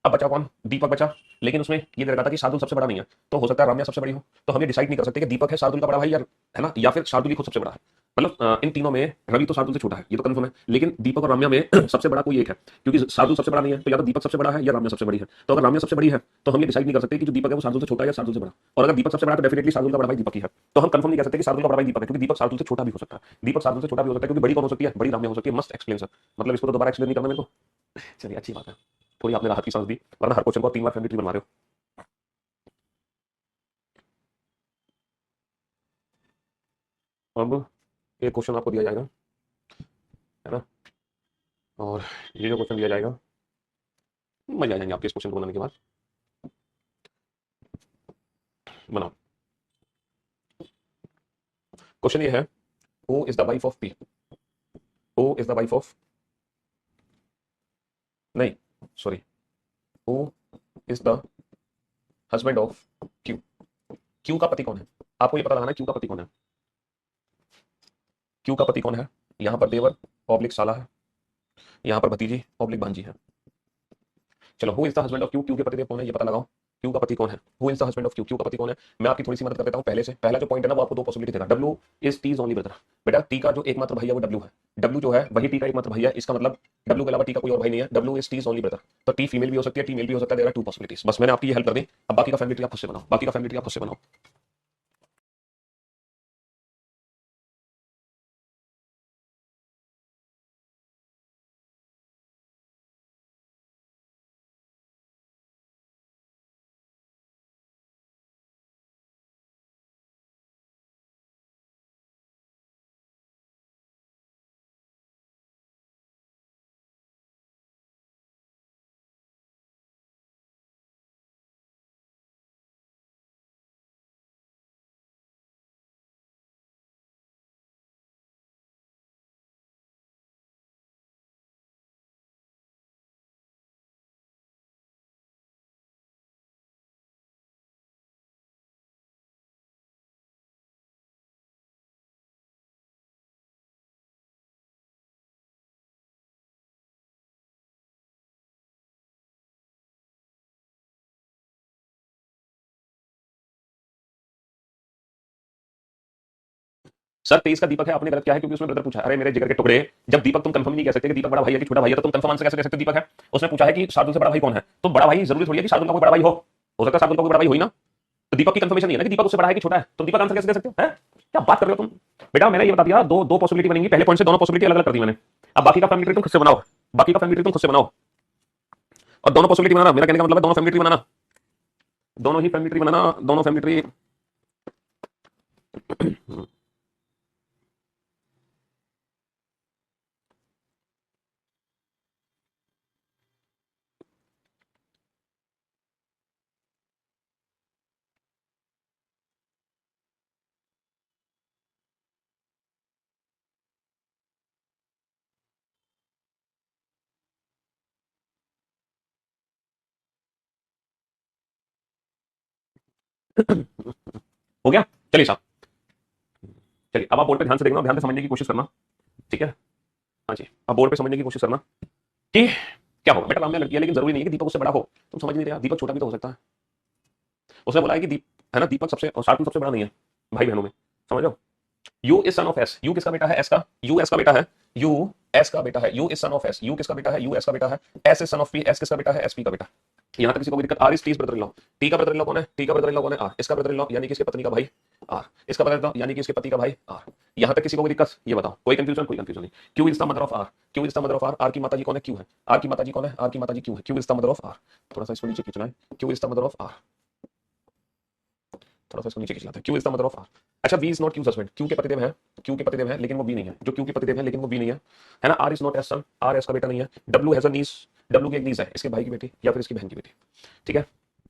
अब बचा कौन, दीपक बचा, लेकिन उसमें ये दे रखा था कि शार्दुल सबसे बड़ा नहीं है, तो हो सकता है रम्या सबसे बड़ी हो, तो हम ये डिसाइड नहीं कर सकते कि दीपक है शार्दुल का बड़ा भाई या, है ना, या फिर शार्दुल ही खुद सबसे बड़ा है, मतलब इन तीनों में रवि तो शार्दुल से छोटा है, ये तो कंफर्म है, लेकिन दीपक और रम्या में सबसे बड़ा कोई एक है, क्योंकि शार्दुल सबसे बड़ा नहीं है, तो या तो दीपक सबसे बड़ा है या रम्या सबसे बड़ी है, तो अगर रम्या सबसे बड़ी है तो हम ये डिसाइड नहीं कर सकते कि जो दीपक है वो शार्दुल से छोटा है या शार्दुल से बड़ा, और अगर दीपक सबसे बड़ा तो डेफिनेटली शार्दुल का बड़ा भाई दीपक ही है, तो हम कंफर्म नहीं कर सकते कि शार्दुल का बड़ा भाई दीपक है, क्योंकि दीपक शार्दुल से छोटा भी हो सकता है, दीपक शार्दुल से छोटा भी हो सकता है, क्योंकि बड़ी कौन हो सकती है, बड़ी रम्या हो सकती है, मस्ट एक्सप्लेन सर, मतलब इसको तो दोबारा एक्सप्लेन नहीं करना मेरे को, चलिए अच्छी बात है, थोड़ी आपने राहत की सांस दी, वरना हर क्वेश्चन को 3 बार फैमिली ट्री बनवा रहे हो। अब एक क्वेश्चन आपको दिया जाएगा, है ना, और ये जो क्वेश्चन दिया जाएगा मजा आ जाएंगे आपके इस क्वेश्चन को बनाने के बाद, बनाओ। क्वेश्चन ये है, who is the wife of P, who is the wife of, नहीं sorry, who is the husband of Q, Q का पति कौन है, आपको ये पता लगाना है क्यू का पति कौन है, क्यू का पति कौन है, यहां पर देवर ऑब्लिक साला है, यहां पर भतीजी ऑब्लिक भांजी है, चलो who is the husband of Q, Q के पति कौन है ये पता लगाओ, क्यू का पति कौन है, who is the husband of Q, Q का पति कौन है, मैं आपकी थोड़ी सी मदद कर देता हूं पहले से, पहला जो पॉइंट है ना वो आपको 2 पॉसिबिलिटी देगा, W is T is only brother, बेटा टी का जो एकमात्र भाई है वो डब्ल्यू है, डब्ल्यू जो है वही टी का एकमात्र भाई है, इसका मतलब डब्ल्यू के अलावा टी का कोई और भाई नहीं है, W is T is only brother, तो टी फीमेल भी हो सकती है, टी मेल भी हो सकता है, देयर आर 2 पॉसिबिलिटीज, बस मैंने आपकी ये हेल्प कर दी, अब बाकी का फैमिली ट्री आप खुद से बनाओ, बाकी का फैमिली ट्री आप खुद से बनाओ। सर 23 का दीपक है, आपने गलत किया है, क्योंकि उसमें ब्रदर पूछा है, अरे मेरे जिगर के टुकड़े, जब दीपक तुम कंफर्म नहीं कह सकते कि दीपक बड़ा भाई है कि छोटा भाई है, तो तुम कंफर्म आंसर कैसे कह सकते हो दीपक है, उसने पूछा है कि शार्दुल से बड़ा भाई कौन है, तो बड़ा भाई जरूरी थोड़ी है कि शार्दुल का कोई बड़ा भाई हो सकता है शार्दुल का कोई बड़ा भाई हो ही ना, तो दीपक की कंफर्मेशन नहीं है ना कि दीपक उससे बड़ा है कि छोटा है, तो दीपक आंसर कैसे दे सकते हो, है क्या बात कर रहे हो तुम, बेटा मैंने ये बता दिया, दो दो पॉसिबिलिटी बनेंगी, पहले पॉइंट से दोनों पॉसिबिलिटी अलग अलग कर दी मैंने, अब बाकी का फैमिली ट्री तुम खुद से बनाओ, बाकी का फैमिली ट्री तुम खुद से बनाओ, और दोनों पॉसिबिलिटी बनाना, मेरा कहने का मतलब है दोनों फैमिली ट्री बनाना, दोनों ही फैमिली ट्री बनाना, दोनों फैमिली ट्री। हो गया, चलिए साहब, चलिए अब आप बोर्ड पे ध्यान से देखना, ध्यान से समझने की कोशिश करना, ठीक है, हाँ जी, अब बोर्ड पे समझने की कोशिश करना कि क्या होगा, बेटा राम में लड़की है, लेकिन जरूरी नहीं है कि दीपक उससे बड़ा हो, तुम समझ नहीं रहे, दीपक छोटा भी तो हो सकता है, उसने बोला है कि दीप, है ना, दीपक सबसे और शार्दुल सबसे बड़ा नहीं है भाई बहनों में, समझ लो, U is son of S, U किसका बेटा है, एस का, यू एस का बेटा है, यू एस का बेटा है, you is son of S, U किसका बेटा है, यू एस का बेटा है, S is son of P, S किसका बेटा है, एस पी का बेटा, यहाँ तक किसी को भी दिक्कत, R is T brother in law, T का ब्रदर इन लॉ कौन है, टी का ब्रदर इन लॉ कौन है, आर, इसका ब्रदर इन लॉ यानी कि इसके पत्नी का भाई आर, इसका ब्रदर इन लॉ यानी कि इसके पति का भाई आर, यहाँ तक किसी को भी दिक्कत, ये बताओ, कोई कंफ्यूजन, कोई कंफ्यूजन नहीं, Q is the mother of R, Q is the mother of R, R की माता जी कौन है, क्यू है, आर की माता जी कौन है, आर की माता जी क्यू है, Q is the mother of R, थोड़ा सा इसको नीचे खींचना है, Q is the mother of R, थोड़ा सा इसको नीचे खींच लाते हैं, Q is the mother of R, अच्छा V is not Q's husband, Q के पतिदेव है, क्यू के पतिदेव है लेकिन वो बी नहीं है, जो क्यू के पतिदेव है लेकिन वो बी नहीं है ना, R is not S son, R S का बेटा नहीं है, W has a niece, W की एक नीस है, इसके भाई की बेटी या फिर इसकी बहन की बेटी, ठीक है,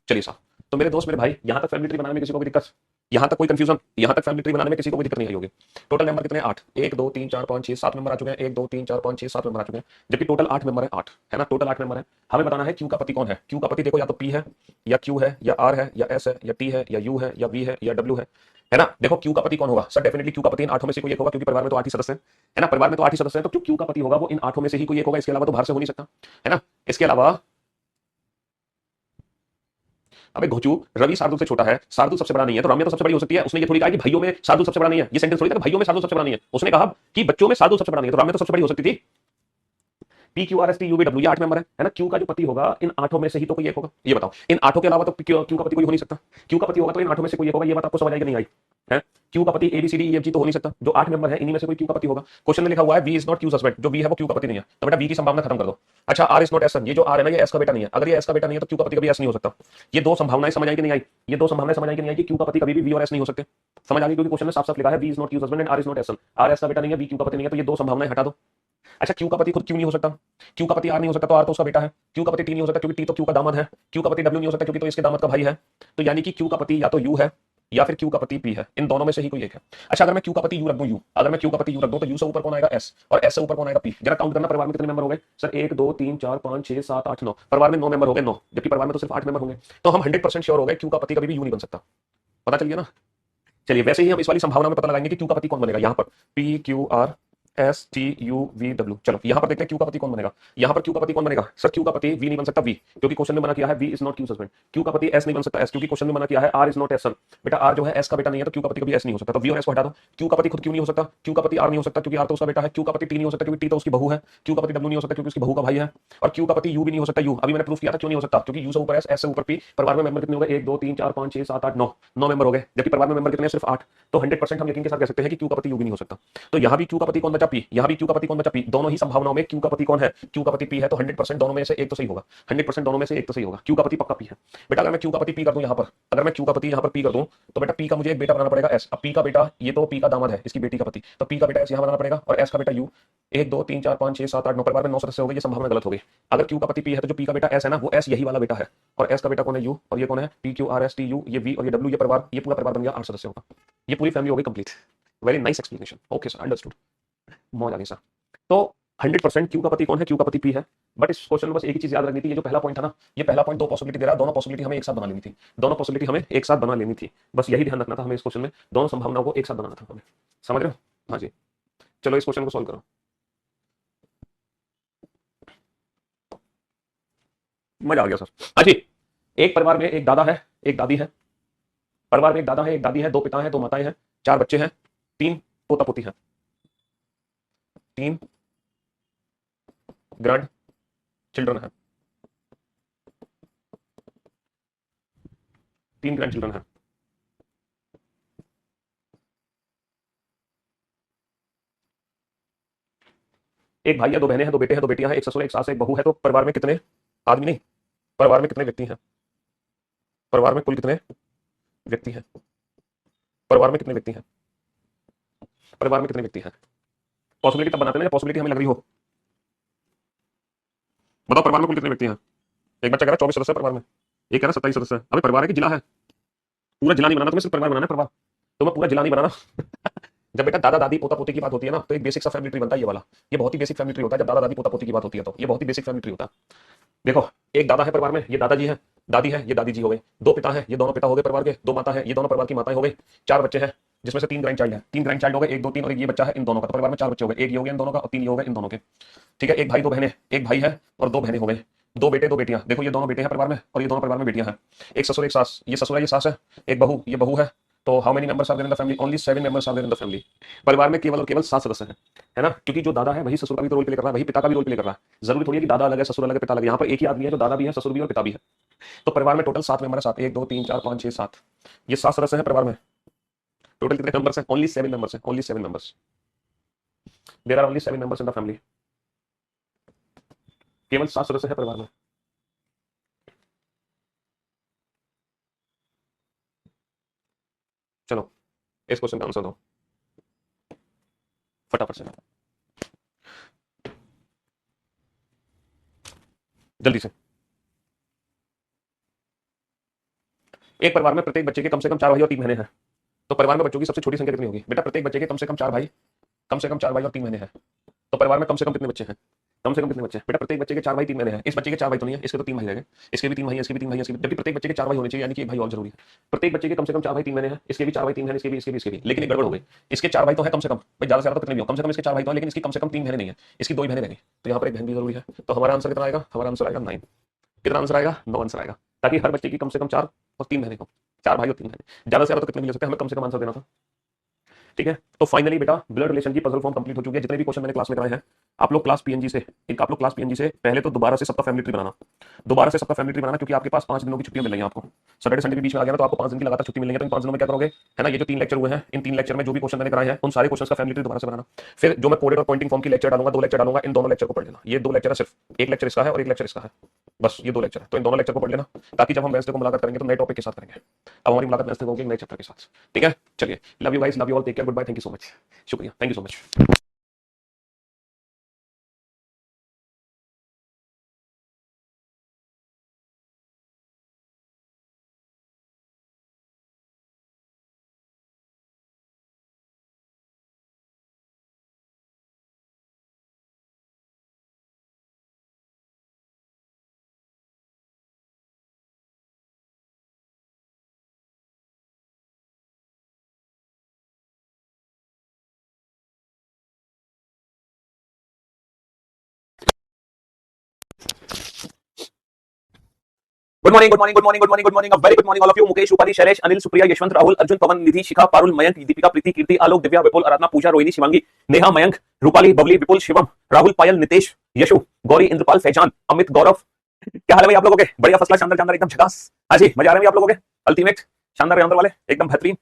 चलिए साहब, तो मेरे दोस्त मेरे भाई, यहां तक फैमिली ट्री बनाने में किसी को भी दिक्कत, यहां तक कोई कंफ्यूजन, यहां तक फैमिली ट्री बनाने में किसी को कोई दिक्कत नहीं आई होगी। टोटल मेंबर कितने हैं? 8। 1 2 3 4 5 6 7 मेंबर आ चुके हैं। 1 2 3 4 5 6 7 मेंबर आ चुके हैं, जबकि टोटल 8 मेंबर है। 8 है ना, टोटल 8 मेंबर है। हमें बताना है क्यू का पति कौन है। क्यू का पति देखो, या तो पी है, या क्यू है, या आर है, या एस है, या टी है, या यू है, या वी है, या डब्ल्यू है ना। देखो क्यू का पति कौन होगा सर, डेफिनेटली क्यू का पति इन 8 में से कोई एक होगा, क्योंकि परिवार में तो 8 ही सदस्य हैं, है ना। परिवार में तो 8 ही सदस्य हैं, तो क्यू का पति होगा वो इन 8 में से ही कोई एक होगा, इसके अलावा तो बाहर से हो नहीं सकता, है ना। इसके अलावा अबे घोचू, रवि शार्दुल से छोटा है, शार्दुल सबसे बड़ा नहीं है, तो रम्या तो सबसे बड़ी हो सकती है। उसने ये थोड़ी कहा कि भाइयों में शार्दुल सबसे बड़ा नहीं है, ये सेंटेंस थोड़ी था कि भाइयों में शार्दुल सबसे बड़ा नहीं है। उसने कहा कि बच्चों में शार्दुल सबसे बड़ा नहीं है, तो रम्या तो सबसे बड़ी हो सकती थी। P Q R S T U V W, ये 8 मेंबर है ना। क्यू का जो पति होगा इन 8 में से ही तो कोई एक होगा, ये बताओ। इन 8 के अलावा तो क्यू का पति कोई हो नहीं सकता। क्यू का पति होगा तो इन 8 में से कोई एक होगा, ये बात आपको समझ आई कि नहीं आई है। क्यू का पति ABCDEFG तो हो नहीं सकता, जो 8 मेंबर है इन्हीं में से कोई क्यू का पति होगा। क्वेश्चन में लिखा हुआ है V is not Q's husband, जो वी है वो क्यू का पति नहीं है, तो बेटा वी की संभावना खत्म कर दो। अच्छा, आर इज नॉट एस, ये जो आर है ना, ये एस का बेटा नहीं है। अगर ये एस का बेटा नहीं है तो क्यू का पति कभी एस नहीं हो सकता। ये दो संभावनाएं समझ आई कि नहीं आई? ये दो संभावनाएं समझ आई कि नहीं आई कि क्यू का पति कभी भी वी और एस नहीं हो सकते? समझ आ गई, क्योंकि क्वेश्चन में साफ साफ लिखा है V is not Q's husband and R is not S. R S का बेटा नहीं है, वी क्यू का पति नहीं है, तो ये दो संभावनाएं हटा दो। अच्छा, क्यू का पति खुद क्यों नहीं हो सकता? क्यू का पति आर नहीं हो सकता, तो आर तो उसका बेटा है। क्यू का पति टी नहीं हो सकता, क्योंकि टी तो क्यू का दामाद है। क्यू का पति डब्ल्यू नहीं हो सकता, क्योंकि तो इसके दामाद का भाई है। तो यानी कि क्यू का पति या तो यू है या फिर क्यू का पति पी है, इन दोनों में से ही कोई एक है। अच्छा, अगर मैं क्यू का पति यू रख दूं, यू अगर मैं क्यू का पति यू रख दूं, तो यू से ऊपर कौन आएगा? एस, और एस से ऊपर कौन आएगा? पी। जरा काउंट करना, परिवार में कितने मेंबर हो गए सर? 1 2 3 4 5 6 7 8 9, परिवार में 9 मेंबर हो गए, 9, जबकि परिवार में तो सिर्फ 8 मेंबर होंगे। तो हम 100% श्योर हो गए क्यू का पति कभी भी यू नहीं बन सकता। पता चल गया ना। चलिए, वैसे ही हम इस वाली संभावना में पता लगाएंगे कि क्यू का पति कौन बनेगा। यहाँ पर P Q R S T U V W, चलो यहां पर देखते हैं क्यू का पति कौन बनेगा। यहां पर क्यू का पति कौन बनेगा सर? क्यू का पति वी नहीं बन सकता, वी, क्योंकि क्वेश्चन में मना किया है V is not Q's husband. Q का पति एस नहीं बन सकता, एस, क्योंकि क्वेश्चन में मना किया है आर इज नॉट एस सन। बेटा आर जो है एस का बेटा नहीं है, तो क्यू का पति कभी एस नहीं हो सकता, तो वी और एस को हटा दो। क्यू का पति खुद क्यों नहीं हो सकता? क्यू का पति आर नहीं हो सकता, क्योंकि आर तो उसका बेटा है। क्यू का पति टी नहीं हो सकता, क्योंकि टी तो उसकी बहू है। क्यू का पति डब्ल्यू नहीं हो सकता, क्योंकि उसकी बहू का भाई है। और क्यू का पति यू भी नहीं हो सकता, यू अभी मैंने प्रूफ किया था क्यों नहीं हो सकता, क्योंकि यू से ऊपर एस, एस से ऊपर पी। परिवार में मेंबर कितने हो गए? 1 2 3 4 5 6 7 8 9, 9 मेंबर हो गए, जबकि परिवार में मेंबर कितने हैं? सिर्फ 8। तो 100% हम यकीन के साथ कह सकते हैं कि क्यू का पति यू भी नहीं हो सकता। तो यहां भी क्यू का पति कौन बचा? पी। यहां भी क्यू का पति कौन बचा? पी। दोनों ही संभावनाओं में क्यू का पति कौन है? क्यू का पति पी है, तो 100% दोनों में से एक तो सही होगा। 100% दोनों में से एक तो सही होगा। क्यू का पति पक्का पी है। बेटा अगर मैं क्यू का पति पी कर दूं यहां पर, अगर मैं क्यू का पति यहां पर पी कर दूं, तो बेटा पी का मुझे एक बेटा बनाना पड़ेगा एस। अब पी का बेटा, ये तो पी का दामाद है, इसकी बेटी का पति, तो पी का बेटा एस यहां बनाना पड़ेगा, और एस का बेटा यू। 1 2 3 4 5 6 7 8 9, परिवार में 9 सदस्य हो गए, ये संभावना गलत हो गई। अगर क्यू का पति पी है, तो जो पी का बेटा एस है ना, वो एस यही वाला बेटा है, और एस का बेटा कौन है? यू, और ये कौन है? P Q R S T U, ये वी और ये डब्ल्यू, ये परिवार, ये पूरा परिवार बन गया 8 सदस्यों का। ये पूरी फैमिली हो गई complete. Very nice explanation, okay sir, understood, मौज आ गई सर। तो 100% क्यू का पति कौन है? क्यू का पति पी है। बट इस क्वेश्चन में बस एक ही चीज याद रखनी थी, ये जो पहला पॉइंट था ना, ये पहला पॉइंट दो पॉसिबिलिटी दे रहा है, दोनों पॉसिबिलिटी हमें एक साथ बना लेनी थी। दोनों पॉसिबिलिटी हमें एक साथ बना लेनी थी, बस यही ध्यान रखना था हमें इस क्वेश्चन में, दोनों संभावनाओं को एक साथ बनाना था हमें। समझ रहे हो? हाँ जी, चलो इस क्वेश्चन को सॉल्व करो, मजा आ गया सर। हाँ जी, एक परिवार में एक दादा है, एक दादी है। परिवार में एक दादा है, एक दादी है, दो पिता हैं, दो माताएं हैं, 4 बच्चे हैं, 3 पोता पोती हैं, 3 ग्रैंड चिल्ड्रन है, 3 ग्रैंड चिल्ड्रन है। एक भाई है, 2 बहनें हैं, 2 बेटे हैं, 2 बेटियां हैं, एक ससुर है, एक सास है, एक बहू है। तो परिवार में कितने आदमी, नहीं, परिवार में कितने व्यक्ति हैं? परिवार में कुल कितने व्यक्ति हैं? परिवार में कितने व्यक्ति हैं? परिवार में कितने व्यक्ति हैं? पॉसिबिलिटी तब बनाते हैं ना, पॉसिबिलिटी हमें लग रही हो। बताओ परिवार में कुल कितने व्यक्ति हैं? एक बच्चा कह रहा है 24 सदस्य परिवार में, एक कह रहा है 27 सदस्य। अभी परिवार है कि जिला है? पूरा जिला नहीं बनाना तुम्हें, सिर्फ परिवार बनाना है। परिवार तुम्हें पूरा जिला नहीं बनाना। जब बेटा दादा दादी पोता पोती की बात होती है ना, तो एक बेसिक सा फैमिली ट्री बनता है ये वाला। ये बहुत ही बेसिक फैमिली ट्री होता है जब दादा दादी पोता पोती की बात होती है, तो ये बहुत ही बेसिक फैमिली ट्री होता है। देखो, एक दादा है परिवार में, ये दादाजी है, दादी है, ये दादी जी हो गए। 2 पिता हैं, ये दोनों पिता हो गए परिवार के। 2 माता है, ये दोनों परिवार की माताएं हो गई। 4 बच्चे हैं, जिसमें से 3 ग्रैंड चाइल्ड है। 3 ग्रैंड चाइल्ड हो गए, 1 2 3, और एक ये बच्चा है इन दोनों का। तो परिवार में 4 बच्चे हो गए, एक ये हो गया इन दोनों का, और 3 ये हो गए इन दोनों के। ठीक है, एक भाई 2 बहनें, एक भाई है और 2 बहनें हो गए। 2 बेटे 2 बेटियां, देखो ये दोनों बेटे हैं परिवार में, और ये दोनों परिवार में बेटियां हैं। एक ससुर एक सास, ये ससुर है ये सास है। एक बहू, ये बहू है। तो how many members are there in the family? Only 7 members are there in the family. परिवार में केवल और केवल 7 सदस्य हैं, है ना, क्योंकि जो दादा है वही ससुर का भी तो रोल प्ले कर रहा है, वही पिता का भी रोल प्ले कर रहा है। जरूरी थोड़ी है कि दादा अलग है ससुर अलग है पिता अलग है। यहाँ पर एक ही आदमी है जो दादा भी है, ससुर भी और पिता भी है। तो परिवार में टोटल 7 मेंबर है, 7, 1 2 3 4 5 6 7, ये 7 सदस्य हैं परिवार में। टोटल कितने मेंबर्स हैं? ओनली 7 मेंबर्स हैं, only 7 members. There are only 7 members in the family. केवल 7 सदस्य हैं परिवार में। चलो इस क्वेश्चन का आंसर दो फटाफट से, जल्दी से। एक परिवार में प्रत्येक बच्चे के कम से कम 4 भाई और 3 बहनें हैं। तो परिवार में बच्चों की सबसे छोटी संख्या कितनी होगी बेटा? प्रत्येक बच्चे के कम से कम 4 भाई और 3 बहनें हैं। तो परिवार में कम से कम कितने बच्चे हैं? कम से कम कितने बच्चे हैं बेटा? प्रत्येक बच्चे के 4 भाई 3 बहनें हैं। इस बच्चे के 4 भाई तो नहीं है, इसके तो 3 भाई रह गए। इसके भी 3 भाई हैं, इसके भी 3 भाई हैं, इसके भी, जबकि प्रत्येक बच्चे के 4 भाई होने चाहिए, यानी कि एक भाई और जरूरी है। प्रत्येक बच्चे के कम से कम 4 भाई 3 बहनें हैं, इसके भी 4 भाई 3 बहनें, इसके भी। लेकिन एक गड़बड़ हो गई। इसके 4 भाई तो है कम से कम, भाई ज्यादा से ज्यादा तो कितने भी हो, कम से कम इसके 4 भाई तो है, लेकिन इसकी कम से कम 3 बहनें नहीं है, इसकी 2 ही बहनें रह गई। तो यहाँ पर एक बहन भी जरूरी है। तो हमारा आंसर कितना आएगा? हमारा आंसर आएगा 9। कितना आंसर आएगा? 9 आंसर आएगा। ताकि हर बच्चे की कम से कम 4 और 3 बहनें हो, 4 भाई और 3 बहनें। ज्यादा से ज्यादा तो कितने मिल सकते हैं? हमें कम से कम आंसर देना था। ठीक है, तो फाइनली बेटा ब्लड रिलेशन की पजल फॉर्म कंप्लीट हो चुकी है। जितने भी क्वेश्चन मैंने क्लास में कराए हैं, आप लोग क्लास पीएनजी से, पहले तो दोबारा से सबका फैमिली ट्री बनाना। क्योंकि आपके पास 5 दिनों की छुट्टियां मिल रही हैं आपको। सैटरडे संडे के बीच में आ गया ना, तो आपको 5 दिन की लगातार छुट्टी मिलेंगे। तो इन 5 दिनों में क्या करोगे, है ना? ये जो 3 लेक्चर हुए हैं, इन 3 लेक्चर में जो भी क्वेश्चन मैंने कराए हैं, उन सारे क्वेश्चन का फैमिली ट्री दोबारा से बनाना। फिर जो मैं कोडेड और पॉइंटिंग फॉर्म की लेक्चर डालूंगा, 2 लेक्चर डालूंगा, इन दोनों लेक्चर को पढ़ लेना। ये 2 लेक्चर है सिर्फ, एक लेक्चर इसका है और एक लेक्चर इसका है, बस ये 2 लेक्चर है। तो इन दोनों लेक्चर को पढ़ लेना, ताकि जब हम वेडनेसडे को मुलाकात करेंगे तो नए टॉपिक के साथ करेंगे। अब हमारी मुलाकात वेडनेसडे को होगी नए चैप्टर के साथ। ठीक है, चलिए, love you guys, love you all, take care, goodbye, thank you so much, शुक्रिया, thank you so much. Good morning, good morning, good morning, good morning, good morning, very good morning all of you. Mukesh, Rupali, Shailesh, Anil, Supriya, Yashwant, Rahul, Arjun, Pawan, Nidhi, Shikha, Parul, Mayank, Deepika, Preeti, Kirti, Alok, Divya, Vipul, Aradhana, Pooja, Rohini, Shivangi, Neha, Mayank, Rupali, Babli, Vipul, Shivam, Rahul, पायल, नितेश, यशु, गौरी, इंद्रपाल, फैजान, अमित, गौरव। क्या हाल है भाई आप लोगों के? बढ़िया, फसला, शानदार, शानदार, एकदम झकास। हाँ जी, मजा आ रहा है आप लोगों के? अल्टीमेट, शानदार, शानदार वाले, एकदम बेहतरीन।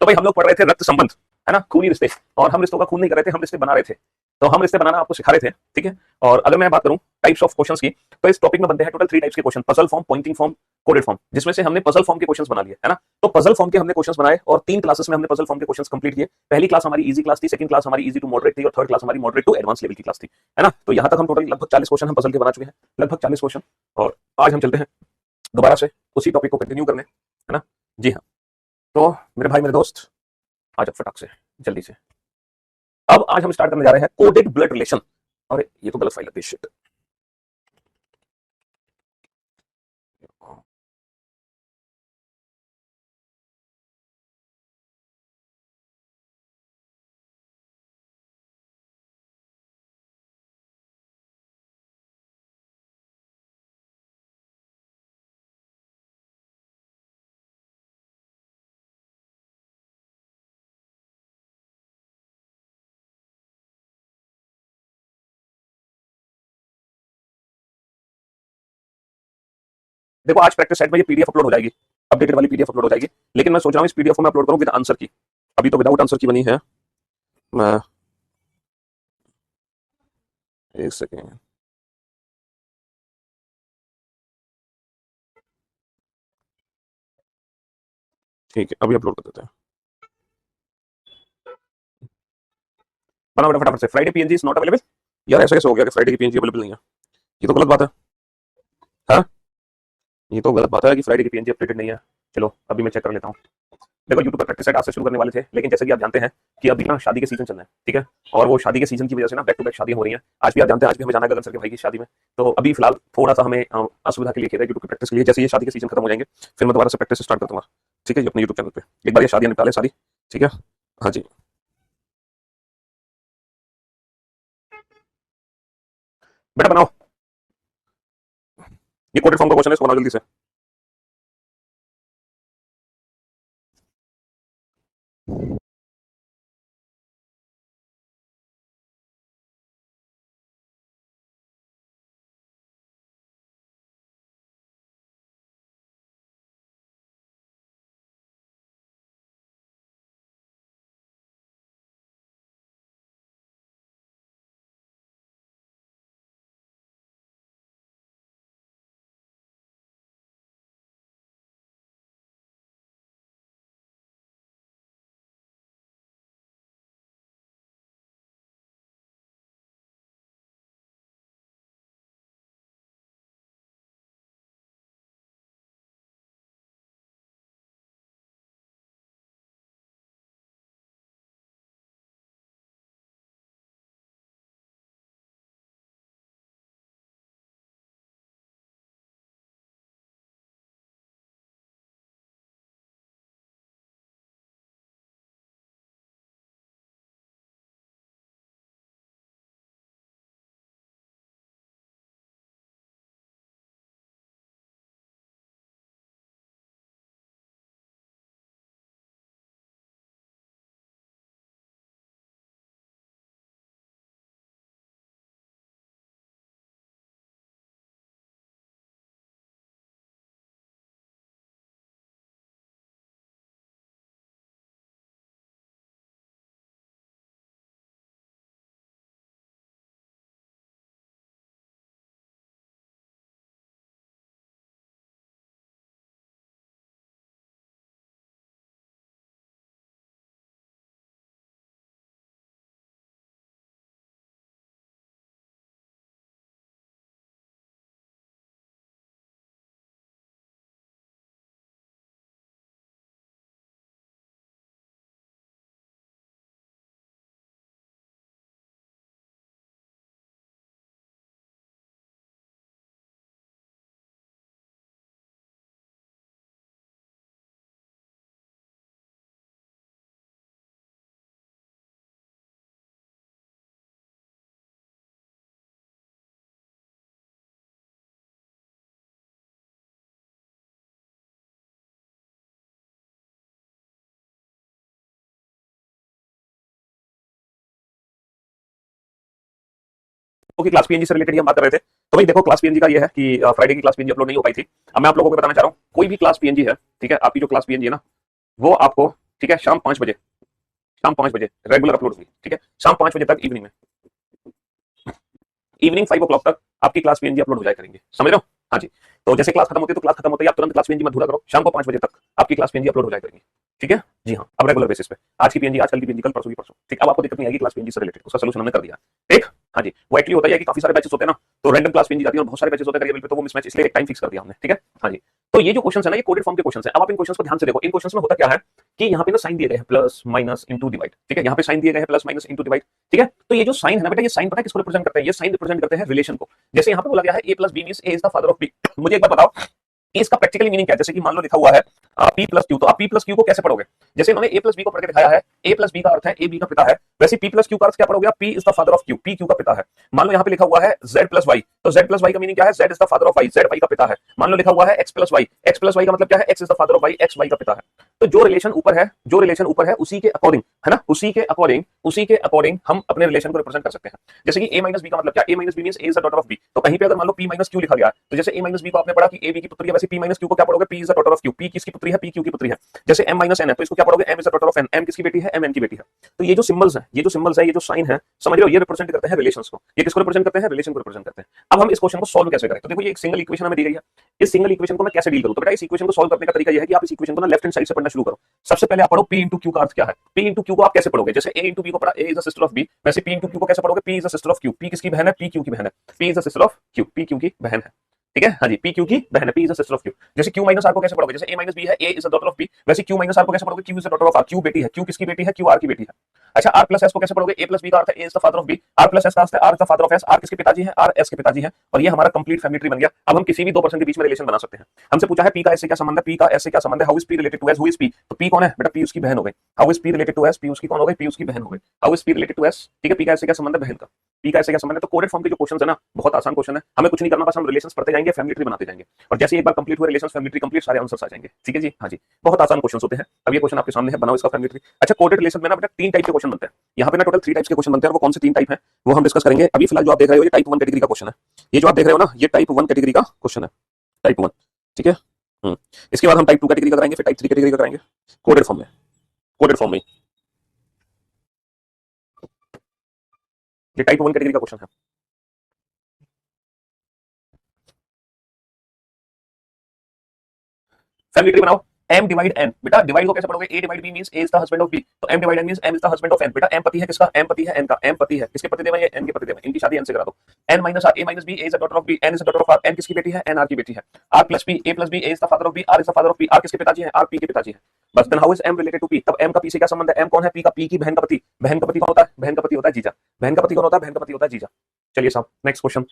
तो भाई हम लोग पढ़ रहे थे रक्त संबंध, है ना, खूनी रिश्ते। और हम रिश्तों का खून नहीं कर रहे थे, हम रिश्ते बना रहे थे। तो हम रिश्ते बनाना आपको सिखा रहे थे, ठीक है। और अगर मैं बात करूं टाइप्स ऑफ क्वेश्चंस की, तो इस टॉपिक में बनते हैं टोटल 3 टाइप्स के question: puzzle form, pointing form, coded form. जिसमें से हमने पजल फॉर्म के क्वेश्चंस बना लिए, है ना। तो पजल फॉर्म के हमने क्वेश्चंस बनाए और 3 क्लासेस में हमने पजल फॉर्म के क्वेश्चंस कंप्लीट किए। पहली क्लास हमारी इजी क्लास थी, सेकंड क्लास हमारी इजी टू मॉडरेट थी, और थर्ड क्लास हमारी मॉडरेट टू एडवांस लेवल की क्लास थी, है ना। तो यहां तक हम टोटल लगभग 40 क्वेश्चन हम पजल के बना चुके हैं, लगभग 40 क्वेश्चन। और आज हम चलते हैं दोबारा से उसी टॉपिक को कंटिन्यू करने, है ना। जी हाँ, तो मेरे भाई, मेरे दोस्त, आज फटाक से, जल्दी से, अब आज हम स्टार्ट करने जा रहे हैं कोडेड ब्लड रिलेशन। अरे ये तो गलत फाइल है, शिट। देखो, आज प्रैक्टिस सेट में ये पीडीएफ अपलोड हो जाएगी, अपडेटेड वाली पीडीएफ अपलोड हो जाएगी। लेकिन मैं सोच रहा हूँ इस पीडीएफ को मैं अपलोड करूँ विद आंसर की। अभी तो विदाउट आंसर की बनी है। मैं, एक सेकेंड, ठीक है, अभी अपलोड कर देते हैं। बना बेटा फटाफट से। Friday PNG is not available. यार ऐसा कैसे हो गया कि फ्राइडे की पीएनजी अवेलेबल नहीं है? ये तो गलत बात है। हाँ, ये तो गलत बात है कि फ्राइडे की पीएनजी अपडेटेड नहीं है। चलो अभी मैं चेक कर लेता हूँ। देखो, यूट्यूब पर प्रैक्टिस सेट आज से शुरू करने वाले थे, लेकिन जैसे कि आप जानते हैं कि अभी ना शादी के सीजन चल रहे हैं, ठीक है। और वो शादी के सीजन की वजह से ना बैक टू बैक शादियां हो रही हैं। आज भी आप जानते हैं, आज भी हमें जाना है गगन सर के भाई की शादी में। तो अभी फिलहाल थोड़ा सा हमें असुविधा के लिए खेद है यूट्यूब की प्रैक्टिस के लिए। जैसे ये शादी के सीजन खत्म हो जाएंगे, फिर मैं दोबारा से प्रैक्टिस स्टार्ट कर दूंगा, ठीक है जी, अपने यूट्यूब चैनल पे। एक बार ये शादियां निपटा ले सारी, ठीक है। हाँ जी, बेटा बनाओ, ये कोडेड फॉर्म का क्वेश्चन है, इसको बनाओ जल्दी से। की क्लास पीएनजी से रिलेटेड हम बात कर रहे थे। तो भाई देखो क्लास पीएनजी का ये है कि फ्राइडे की क्लास पीएनजी अपलोड नहीं हो पाई थी। अब मैं आप लोगों को बताना चाह रहा हूँ, कोई भी क्लास पीएनजी है, ठीक है, आपकी जो क्लास पीएनजी है ना, वो आपको, ठीक है, शाम 5 बजे रेगुलर अपलोड होगी, ठीक है, शाम 5 बजे तक इवनिंग में, इवनिंग 5 o'clock तक आपकी क्लास पीएनजी अपलोड हो जाए करेंगे, समझ रहे हो? हाँ जी। तो जैसे क्लास खत्म होती है तो क्लास खत्म होती है, आप तुरंत क्लास पीएनजी मत धूला करो, शाम को 5 बजे तक आपकी क्लास पीएनजी अपलोड हो जाए करेंगी, ठीक है जी हाँ। अब रेगुलर बेसिस पे आज की पीएनजी, आज कल की पीएनजी, कल परसों की परसों, ठीक। अब आपको दिक्कत नहीं आएगी क्लास पीएनजी से रिलेटेड, उसका सोल्यूशन हमने कर दिया, ठीक। हाँ जी, वो एक्चुअली होता है कि काफी सारे बैचेस होते हैं ना, तो रैंडम क्लास पीएनजी जाती है और बहुत सारे बैचेस होते हैं करियर पे, तो वो मिसमैच, इसलिए एक टाइम फिक्स कर दिया हमने, ठीक है। हाँ जी। तो ये जो क्वेश्चन है ना, ये कोडेड फॉर्म के क्वेश्चन है। अब आप इन क्वेश्चन को ध्यान से देखो, इन क्वेश्चन में होता क्या है कि यहाँ पे ना साइन दिए गए हैं, प्लस माइनस इंटू डिवाइड, ठीक है, यहाँ पे साइन दिए गए हैं, प्लस माइनस इंटू डिवाइड, ठीक है। तो ये जो साइन है ना बेटा, ये साइन पता है किसको रिप्रेजेंट करते हैं? ये साइन रिप्रेजेंट करते हैं रिलेशन को। जैसे यहाँ पे बोला गया है a plus B means a is the father of b, मुझे एक बार बताओ इसका प्रैक्टिकली मीनिंग क्या है? जैसे कि मान लो लिखा हुआ है p प्लस क्यू, तो आप p प्लस क्यू को कैसे पढ़ोगे? जैसे इन्होंने a प्लस बी को पढ़ के दिखाया है, a प्लस बी का अर्थ है a b का पिता है, वैसे p प्लस क्यू का अर्थ क्या पढ़ोगे? p is the father of q, p q का पिता है। मान लो यहाँ पे लिखा हुआ है z प्लस वाई, तो z प्लस वाई का मीनिंग क्या है? z is the father of y, z y का पिता है। मान लो लिखा हुआ है x plus Y, x plus Y का मतलब क्या है? x is the father of y, x y का पिता है। तो जो रिलेशन ऊपर है, जो रिलेशन ऊपर है उसी के अकॉर्डिंग, है ना, उसी के अकॉर्डिंग हम अपने रिलेशन को रिप्रेजेंट कर सकते हैं। जैसे कि a माइनस बी का मतलब क्या? a minus B means a is the daughter of b, तो कहीं पे अगर मान लो p माइनस q लिखा गया है, तो जैसे a माइनस b को आपने पढ़ा कि a b की पुत्री है, वैसे p माइनस q को क्या पढ़ोगे? p is the daughter of q, p किसकी पुत्री है? p q की पुत्री है। जैसे m माइनस n है, तो इसको क्या पढ़ोगे? m is the daughter of n, m किसकी बेटी है? m n की बेटी है। तो ये जो सिंबल्स है, ये जो सिंबल्स है, ये जो साइन है, समझ रहे हो, ये रिप्रेजेंट करते हैं रिलेशंस को। ये किसको रिप्रेजेंट करते हैं? रिलेशन को रिप्रेजेंट करते हैं। अब हम इस क्वेश्चन को सॉल्व कैसे करें? तो देखो ये एक सिंगल इक्वेशन हमें दी गई है, इस सिंगल इक्वेशन को मैं कैसे डील करूं? तो बेटा इस इक्वेशन को सॉल्व करने का तरीका यह है कि आप इस इक्वेशन को ना लेफ्ट हैंड साइड से पढ़ना शुरू करो। सबसे पहले आप पढ़ो p इंटू क्यू का अर्थ क्या है। p इंटू क्यू को आप कैसे पढ़ोगे? जैसे a इंटू b को पढ़ा, a is the sister of b, वैसे p इंटू क्यू को कैसे पढ़ोगे? p is the sister of q, p किसकी बहन है? p क्यू की बहन है, p is the sister of q, p Q की बहन है, ठीक है। हाँ जी, p क्यू की बहन है, p is the sister of q। जैसे q माइनस r को कैसे पढ़ोगे? जैसे a माइनस b है, a is the daughter of b, वैसे q माइनस r को कैसे पढ़ोगे? q is the daughter of r, q बेटी है, q किसकी बेटी है? q r की बेटी है। अच्छा, r प्लस s को कैसे पढ़ोगे? a प्लस b का अर्थ है a is the father of b, r plus s का अर्थ है r is the father of s, r किसके पिताजी हैं? r s के पिताजी हैं, और ये हमारा कंप्लीट फैमिली ट्री बन गया। अब हम किसी भी दो पर्सन के बीच में रिलेशन बना सकते हैं। हमसे पूछा है p का s से क्या संबंध है, p का s से क्या संबंध है, how is p related to s, who is p, तो p कौन है बेटा? p उसकी बहन हो गई। How is p related to s, p उसकी कौन हो गई? p उसकी बहन हो गई। How is p related to s, ठीक है, p का s से क्या संबंध है? बहन का। p का s से क्या संबंध है? तो कोडेड फॉर्म के जो क्वेश्चन है ना, बहुत आसान क्वेश्चन है, हमें कुछ नहीं करना, बस हम रिलेशंस पढ़ते जाएंगे, फैमिली ट्री बनाते जाएंगे, और जैसे एक बार कंप्लीट हुए रिलेशंस फैमिली ट्री कंप्लीट, सारे आंसर्स आ जाएंगे, ठीक है जी। हाँ जी, बहुत आसान क्वेश्चन होते हैं। अब ये क्वेश्चन आपके सामने है, बनाओ इसका फैमिली ट्री। अच्छा, कोडेड रिलेशन में ना बेटा 3 टाइप के क्वेश्चन बनते हैं। यहाँ पे ना टोटल 3 टाइप्स के क्वेश्चन बनते हैं, और वो कौन से 3 टाइप है वो हम डिस्कस करेंगे। अभी फिलहाल जो आप देख रहे हो ये टाइप 1 कैटेगरी का क्वेश्चन है। ये जो आप देख रहे हो ना, ये टाइप 1 कैटेगरी का क्वेश्चन है, टाइप 1, ठीक है। इसके बाद हम टाइप 2 कैटेगरी का कराएंगे, फिर टाइप 3 कैटेगरी का कराएंगे, कोडेड फॉर्म में, कोडेड फॉर्म में। ये टाइप 1 कैटेगरी का क्वेश्चन है। फैमिली ट्री बनाओ, m डिवाइड n, बेटा डिवाइड को कैसे पढ़ोगे? a divide b means a is the husband of b, तो m divide n means m is the husband of n। बेटा m पति है किसका? m पति है n का, m पति है किसके पति देव है? ये n के पति देव है, इनकी शादी n से करा दो। n minus r, a minus b, a is the daughter of b, n is the daughter of r, n किसकी बेटी है? n r की बेटी है। r plus p, a plus b, a is the father of b, r is the father of p, r किसके पिताजी हैं? r p के पिताजी हैं। बस then how is m related to p, तब m का p से क्या संबंध है? m कौन है? p का, p की बहन का पति, बहन का पति कौन होता है? बहन का पति होता है जीजा। बहन का पति कौन होता है? बहन का पति होता है जीजा। चलिए साहब नेक्स्ट क्वेश्चन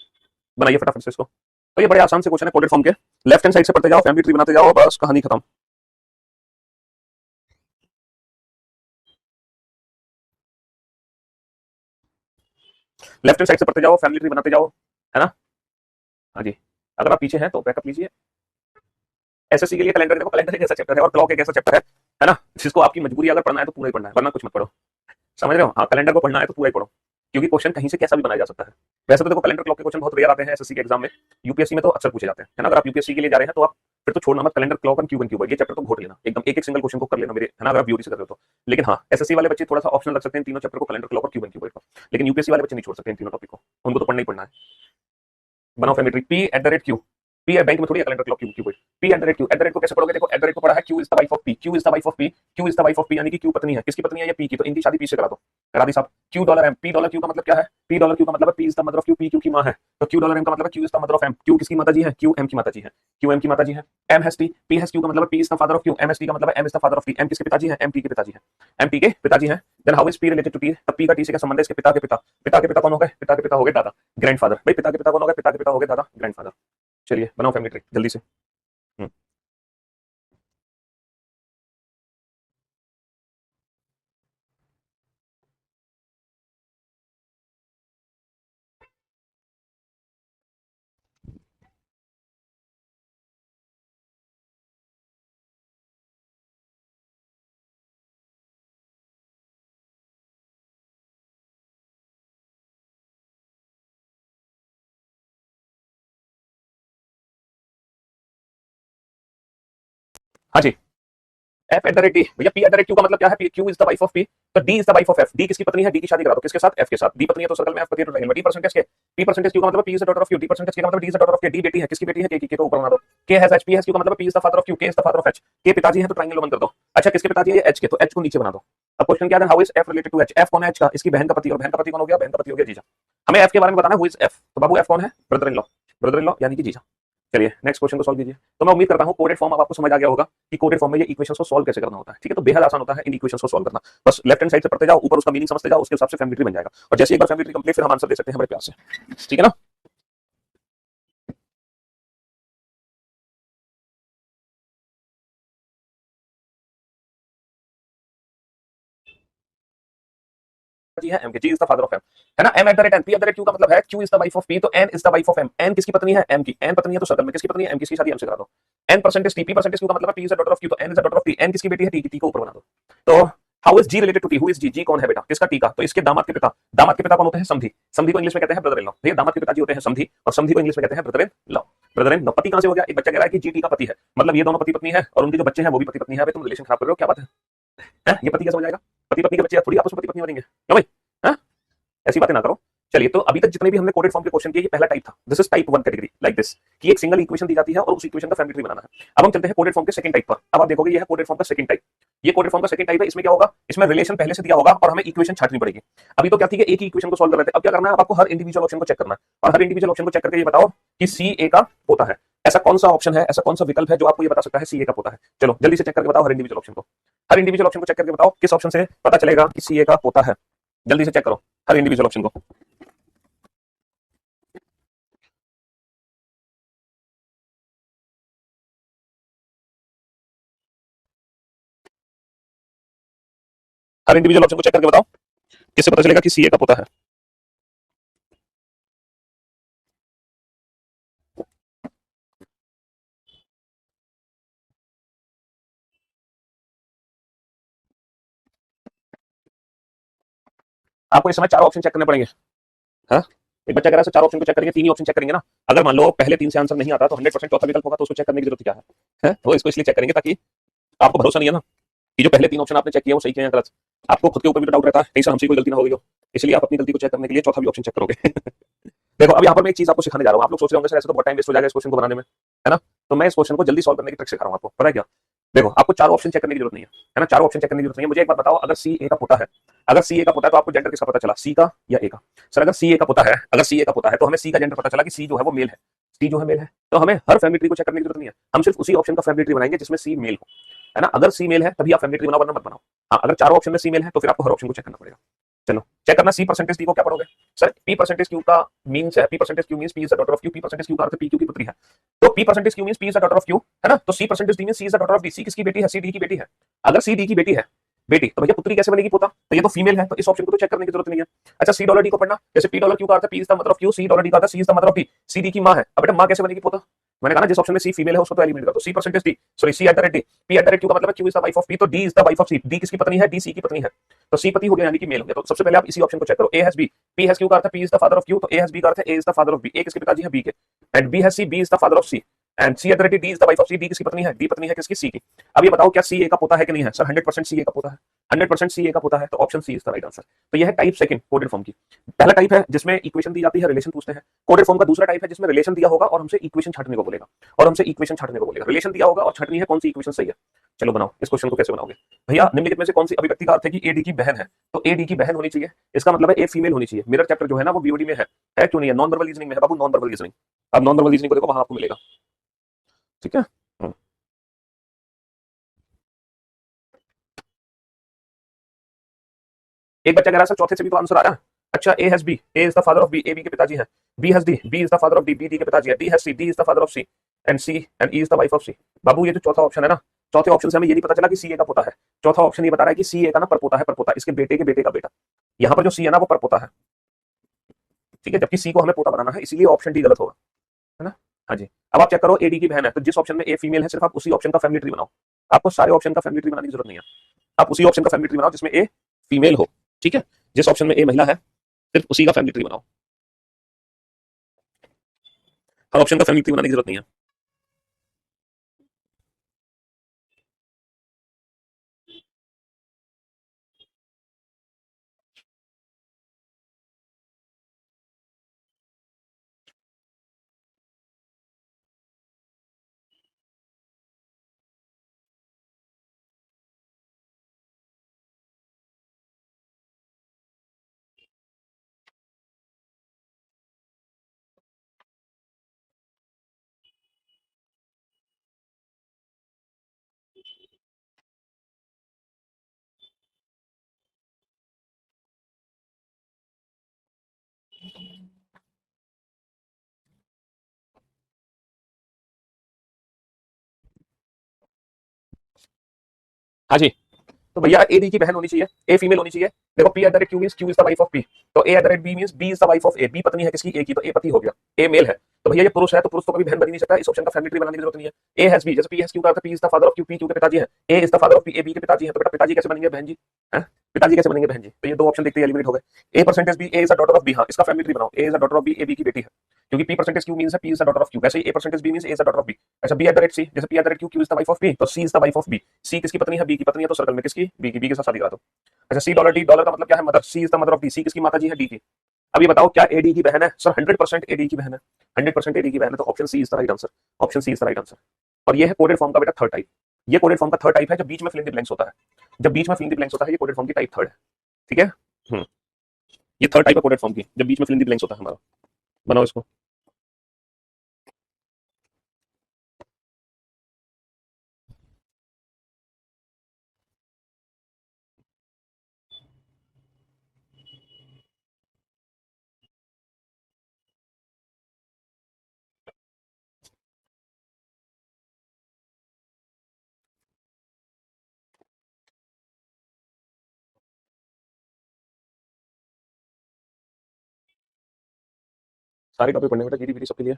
बनाइए फटाफट से इसको। तो ये बड़े आसान से क्वेश्चन है कोडेड फॉर्म के, लेफ्ट हैंड साइड से पढ़ते जाओ, फैमिली ट्री बनाते जाओ, बस कहानी खत्म। लेफ्ट हैंड साइड से पढ़ते जाओ, फैमिली ट्री बनाते जाओ, है ना। हाँ जी, अगर आप पीछे हैं तो बैकअप लीजिए। एसएससी के लिए कैलेंडर देखो, कैलेंडर एक ऐसा चैप्टर है और क्लॉक एक ऐसा चैप्टर है ना, जिसको आपकी मजबूरी अगर पढ़ना है तो पूरा ही पढ़ना है, वरना कुछ मत पढ़ो, समझ रहे हो। हाँ, कैलेंडर को पढ़ना है तो पूरा ही पढ़ो, क्योंकि क्वेश्चन कहीं से कैसा भी बनाया जा सकता है। वैसे तो देखो कैलेंडर क्लॉक के क्वेश्चन बहुत रेयर आते हैं एसएससी के एग्जाम में, यूपीएससी में तो अक्सर पूछे जाते हैं, है ना। अगर आप यूपीएससी के लिए जा रहे हैं तो आप फिर तो छोड़ना मत कैलेंडर क्लॉक एंड क्यूब ये चैप्टर तो घोट लेना एकदम, एक एक सिंगल क्वेश्चन को कर लेना मेरे, है ना, अगर आप ब्यूटी से कर रहे हो तो। लेकिन हाँ, एसएससी वाले बच्चे थोड़ा सा ऑप्शन रख सकते हैं तीनों चैप्टर को, कैलेंडर क्लॉक और क्यूब को, लेकिन यूपीएससी वाले बच्चे नहीं छोड़ सकते इन तीनों टॉपिक को, उनको तो पढ़ना ही पढ़ना है। बनाओ family tree, P at the rate Q, P bank में थोड़ी calendar clock Q P at the rate Q, eight the rate को कैसे पढ़ोगे? देखो एट द रेट को पढ़ा है Q is the wife of P, Q is the wife of P, Q is the wife of P, यानी कि Q पत्नी है, किसकी पत्नी है? ये पी की, तो इनकी शादी पी से करा दो, करा दी साहब। Q dollar M, P dollar Q का मतलब क्या है? पी डॉलर क्यू का मतलब P is the mother of Q, P Q की मां है, तो क्यू डॉलर एम का मतलब Q is the mother of M, Q किसकी माताजी है? क्यू एम की माताजी है, क्यू एम की माताजी है। M has T, P has Q का मतलब P is the father of Q, M has T का मतलब M is the father of T, M किसके पिताजी हैं? एम टी के पिताजी हैं, एम टी के पिताजी हैं। Then how is P related to T, तब पी का टी से क्या संबंध है? इसके पिता के पिता, पिता के पिता कौन हो गए? पिता के पिता हो गए दादा, ग्रैंडफादर। भाई पिता के पिता कौन हो गए? पिता के पिता हो गए दादा, ग्रैंडफादर। चलिए बनाओ फैमिली ट्री जल्दी से। हाँ जी, F at the rate D, भैया P at the rate Q का मतलब क्या है? Q is the wife of P, तो D is the wife of F. D किसकी पत्नी है? डी की शादी करा दो, किसके साथ? एफ के साथ। डी पत्नी है तो सर्कल में एफ पति है तो ट्रायंगल में डी परसेंटेज के। पी परसेंटेज क्यू का मतलब P is the daughter of Q, D percentage के का मतलब D is the daughter of के। डी बेटी है, किसकी बेटी है? के को ऊपर बना दो। K has H, P has Q का मतलब P is the father of Q, K is the father of H. के पिताजी है तो ट्रायंगल बंद कर दो। अच्छा किसके पिताजी है? एच के, तो एच को नीचे बना दो। अब क्वेश्चन क्या है? How is F related to H? F कौन है एच का? इसकी बहन का पति, और बहन का पति कौन हो गया? बहन का पति हो गया जीजा। हमें एफ के बारे में बताना है, हु इज एफ। तो बाबू एफ कौन है? Brother in law, brother in law यानी कि जीजा। चलिए नेक्स्ट क्वेश्चन को सॉल्व कीजिए। तो मैं उम्मीद करता हूं कोडेड फॉर्म अब आपको समझ आ गया होगा कि कोडेड फॉर्म में ये इक्वेशंस को सॉल्व कैसे करना होता है। ठीक है, तो बेहद आसान होता है इन इक्वेशंस को सॉल्व करना। बस लेफ्ट हैंड साइड से पढ़ते जाओ, ऊपर उसका मीनिंग समझते जाओ, उसके हिसाब से फैमिली ट्री बन जाएगा। और जैसे एक बार फैमिली ट्री कंप्लीट, फिर हम आंसर दे सकते हैं बड़े प्यार से। ठीक है ना? जी है, M K, G is the father of M, है ना? M at the rate N, P at the rate Q का मतलब है Q is the wife of P, तो N is the wife of M. N किसकी पत्नी है? M की। एन पत्नी है तो सर्कल में किसकी पत्नी है? एम की शादी एम से करा दो। N percentage T, P percentage Q का मतलब है P is the daughter of Q, तो N is the daughter of T. N किसकी बेटी है? टी की। टी को ऊपर बना दो। तो how is G related to T? Who is G? G कौन है बेटा? किसका? टी का। तो इसके दामाद के पिता, दामाद के पिता कौन होते हैं? समधी। समधी को इंग्लिश में कहते हैं ब्रदर इन लॉ। भैया दामाद के पिताजी होते हैं समधी, और समधी को इंग्लिश में कहते हैं brother in law. Brother in law. पति कहां से हो गया? एक बच्चा कह रहा है कि जी टी का पति है, मतलब ये दोनों पति पत्नी है, और उनके जो बच्चे हैं वो भी पति पत्नी है। तुम रिलेशन खराब कर रहे हो, क्या बात है? ये पति कैसे हो जाएगा? पति पत्नी के बच्चे थोड़ी आपस में पति पत्नी बनेंगे क्यों भाई? है? ऐसी बातें ना करो। चलिए, तो अभी तक जितने भी हमने कोडेड फॉर्म के क्वेश्चन किए, ये पहला टाइप था। This is type 1 category, like this, कि एक सिंगल इक्वेशन दी जाती है और उस इक्वेशन का फैमिली ट्री बनाना है। अब हम चलते हैं कोडेड फॉर्म के सेकंड टाइप पर। अब आप देखोगे ये है कोडेड फॉर्म का सेकंड टाइप। ये कोडेड फॉर्म का सेकंड टाइप है। इसमें क्या होगा? इसमें रिलेशन पहले से दिया होगा और हमें इक्वेशन छांटनी पड़ेगी। अभी तो क्या थी कि एक ही इक्वेशन को सॉल्व कर रहे थे, अब क्या करना है? अब आपको हर इंडिविजुअल ऑप्शन को चेक करना है, और हर इंडिविजुअल ऑप्शन को चेक करके ये बताओ कि सी ए का पोता है। ऐसा कौन सा ऑप्शन है, ऐसा कौन सा विकल्प है जो आपको ये बता सकता है सी ए का पोता है? चलो जल्दी से चेक करके बताओ हर इंडिविजुअल ऑप्शन को। हर इंडिविजुअल ऑप्शन को चेक करके बताओ किस ऑप्शन से पता चलेगा कि सी ए का पोता है। जल्दी से चेक करो हर इंडिविजुअल ऑप्शन को। हर इंडिविजुअल ऑप्शन को चेक करके बताओ किससे पता चलेगा कि सी ए का पोता है। आपको इस समय चार ऑप्शन चेक करने पड़ेंगे। हाँ, एक बच्चा कह रहा है चार ऑप्शन को चेक करेंगे, तीन ही ऑप्शन चेक करेंगे ना। अगर मान लो पहले तीन से आंसर नहीं आता तो 100% चौथा विकल्प होगा, तो उसको चेक करने की जरूरत क्या है? वो इसको इसलिए चेक करेंगे ताकि आपको भरोसा नहीं है ना कि जो पहले तीन ऑप्शन आपने चेक किया वो सही किया है गलत। आपको खुद के ऊपर भी डाउट रहता है, कहीं से हमसे कोई गलती ना हो गई हो, इसलिए आप अपनी गलती को चेक करने के लिए चौथा भी ऑप्शन चेक करोगे। देखो अब यहाँ पर मैं एक चीज आपको सिखाने जा रहा हूँ। आप लोग सोच रहे होंगे सर ऐसे तो बहुत टाइम वेस्ट हो जाएगा इस क्वेश्चन को बनाने में, है ना? तो मैं इस क्वेश्चन को जल्दी सॉल्व करने की ट्रिक सिखा रहा हूँ आपको। पता है क्या? देखो आपको चार ऑप्शन चेक करने की जरूरत नहीं है ना? चार ऑप्शन चेक करने की जरूरत नहीं है। मुझे एक बात बताओ, अगर सी ए का पोता है, अगर सी ए का पोता है तो आपको जेंडर किसका पता चला? सी का या ए का? सर अगर सी ए का पोता है, अगर सी ए का पोता है तो हमें सी का जेंडर पता चला कि सी जो है वो मेल है। सी जो है मेल है, तो हमें हर फैमिली ट्री को चेक करने की जरूरत नहीं है। हम सिर्फ उसी ऑप्शन का फैमिली ट्री बनाएंगे जिसमें सी मेल हो, है ना? अगर सी मेल है तभी आप फैमिली ट्री बनाओ, वरना मत बनाओ। हाँ, अगर चारों ऑप्शन में सी मेल है तो फिर आपको हर ऑप्शन को चेक करना पड़ेगा। चलो चेक करना। सी परसेंटेज डी को क्या पढ़ोगे? सर पी परसेंटेज क्यू का मींस है, P percentage Q means P is the daughter of Q. P percentage Q का अर्थ पी क्यू की पुत्री है, तो P percentage Q means P is the daughter of Q, है ना? तो C percentage D means C is the daughter of D. C किसकी बेटी है? सी डी की बेटी है। अगर सी डी की बेटी है, बेटी, तो भैया पुत्री कैसे बनेगी पोता? तो ये तो फीमेल है, तो इस ऑप्शन को तो चेक करने की जरूरत नहीं है। अच्छा सी डॉलर डी को पढ़ना, जैसे पी डॉलर क्यू का अर्थ P is the mother of Q, C dollar D का अर्थ C is the mother of D. C D की मां है, अब बेटा मां कैसे बनेगी पोता? मैंने कहा ना जिस ऑप्शन में सी फीमेल है उसको तो एलिमिनेट कर दो। C percentage D, sorry C at the rate D, P at the rate Q का मतलब Q is the wife of P, तो D is the wife of C. D किसकी पत्नी है? डी सी की पत्नी है, तो सी पति हो गया यानी कि मेल हो गया। तो सबसे पहले आप इसी ऑप्शन को चेक करो। A has B, P has Q का अर्थ P is the father of Q, तो ए हैज बी का अर्थ A is the father of B. A किसके पिताजी है? बी के। And B has C, B is the father of C, and C at the rate D is the wife of C. D किसकी पत्नी है? D पत्नी है किसकी? सी की। अब ये बताओ क्या सी ए का पोता है कि नहीं है? सर 100% सी ए का पोता है, 100% सी ए का पोता है, तो option C is the right answer. तो यह है टाइप सेकंड कोडेड फॉर्म की। पहला टाइप है जिसमें इक्वेशन दी जाती है, रिलेशन पूछते हैं। कोडेड फॉर्म का दूसरा टाइप है जिसमें रिलेशन दिया होगा और हमसे इक्वेशन छांटने को बोलेगा, और हमसे इक्वेशन छांटने को बोलेगा। रिलेशन दिया होगा और छांटनी है कौन सी इक्वेशन सही है। चलो बनाओ इस क्वेश्चन को। कैसे बनाओगे भैया? निम्नलिखित में से कौन सी अभिव्यक्ति का अर्थ है कि ए डी की बहन है? तो ए डी की बहन होनी चाहिए, इसका मतलब है ए फीमेल होनी चाहिए। मिरर चैप्टर जो है ना वो बीओडी में है क्यों नहीं है? नॉन वर्बल रीजनिंग में है बाबू, नॉन वर्बल रीजनिंग। अब नॉन वर्बल रीजनिंग को देखो, वहां आपको मिलेगा। ठीक है। एक बच्चा कह रहा है सर चौथे से भी तो आंसर आ रहा है। अच्छा A has B, A is the father of B, A B के पिताजी हैं। B has D, B is the father of D, B D के पिताजी है। D has C, D is the father of C, and C and E is the wife of C. बाबू ये जो चौथा ऑप्शन है ना, चौथे ऑप्शन से हमें ये नहीं पता चला कि सी ए का पोता है। चौथा ऑप्शन ये बता रहा है कि सी ए का ना परपोता है, परपोता इसके बेटे के बेटे का बेटा। यहाँ पर जो सी है ना वो परपोता है, ठीक है, जबकि सी को हमें पोता बनाना है, इसीलिए ऑप्शन डी गलत होगा, है ना? हाँ जी। अब आप चेक करो ए डी की बहन है, तो जिस ऑप्शन में ए फीमेल है सिर्फ आप उसी ऑप्शन का फैमिली ट्री बनाओ। आपको सारे ऑप्शन का फैमिली ट्री बनाने की जरूरत नहीं है। आप उसी ऑप्शन का फैमिली ट्री बनाओ जिसमें ए फीमेल हो, ठीक है? जिस ऑप्शन में ए महिला है सिर्फ उसी का फैमिली ट्री बनाओ। हर ऑप्शन का फैमिली ट्री बनाने की जरूरत नहीं है। हाँ जी। तो भैया ए डी की बहन होनी चाहिए, ए फीमेल होनी चाहिए। देखो P at the rate Q mean Q is the wife of P, तो A at the rate B mean B is the wife of A, B पत्नी है किसकी, ए की, तो ए पति हो गया, ए मेल है। तो भैया ये पुरुष है, तो पुरुष तो कभी बहन बन ही नहीं सकता, इस ऑप्शन का फैमिली ट्री बनाने की जरूरत नहीं है। ए हैज बी, जैसे पी हैज क्यू का अर्थ, P is the father of Q, P Q के पिताजी है, A is the father of P, A B के पिताजी है, तो बेटा पिताजी कैसे बनेंगे बहन जी, हैं? पिताजी कैसे बनेंगे बहन जी, तो ये दो ऑप्शन देखते ही एलिमिनेट हो गए। A percentage B, A is the daughter of B, हाँ इसका फैमिली ट्री बनाओ, A is the daughter of B, A B की बेटी है, क्योंकि पी परसेंटेज क्यू मींस है P is the daughter of Q, वैसे ही A percentage B means A is the daughter of B. अच्छा B at the rate C, जैसे P at the rate Q, Q is the wife of P, तो C is the wife of B, C किसकी पत्नी है, B की पत्नी है, तो सर्कल में किसकी, बी की, बी के साथ शादी करा दो। अच्छा सी डॉलर डी, डॉलर का मतलब क्या है, mother, C is the mother of D, C किसकी माता जी है, डी की। अब ये बताओ क्या एडी की बहन है, सर 100% एडी की बहन है, 100% एडी की बहन है, तो option C is the right answer, option C is the right answer. और ये है कोडेड फॉर्म का बेटा थर्ड टाइप, ये कोडेड फॉर्म का थर्ड टाइप है, जब बीच में फिल इन द ब्लैंक्स होता है, जब बीच में फिल इन द ब्लैंक्स होता है, ये कोडेड फॉर्म की टाइप थर्ड है, ठीक है। हम्म, ये थर्ड टाइप है कोडेड फॉर्म की, जब बीच में फिल इन द ब्लैंक्स होता है हमारा। बनाओ इसको। सारे टॉपिक पढ़ने बेटा, जीडी पीडी सबके लिए।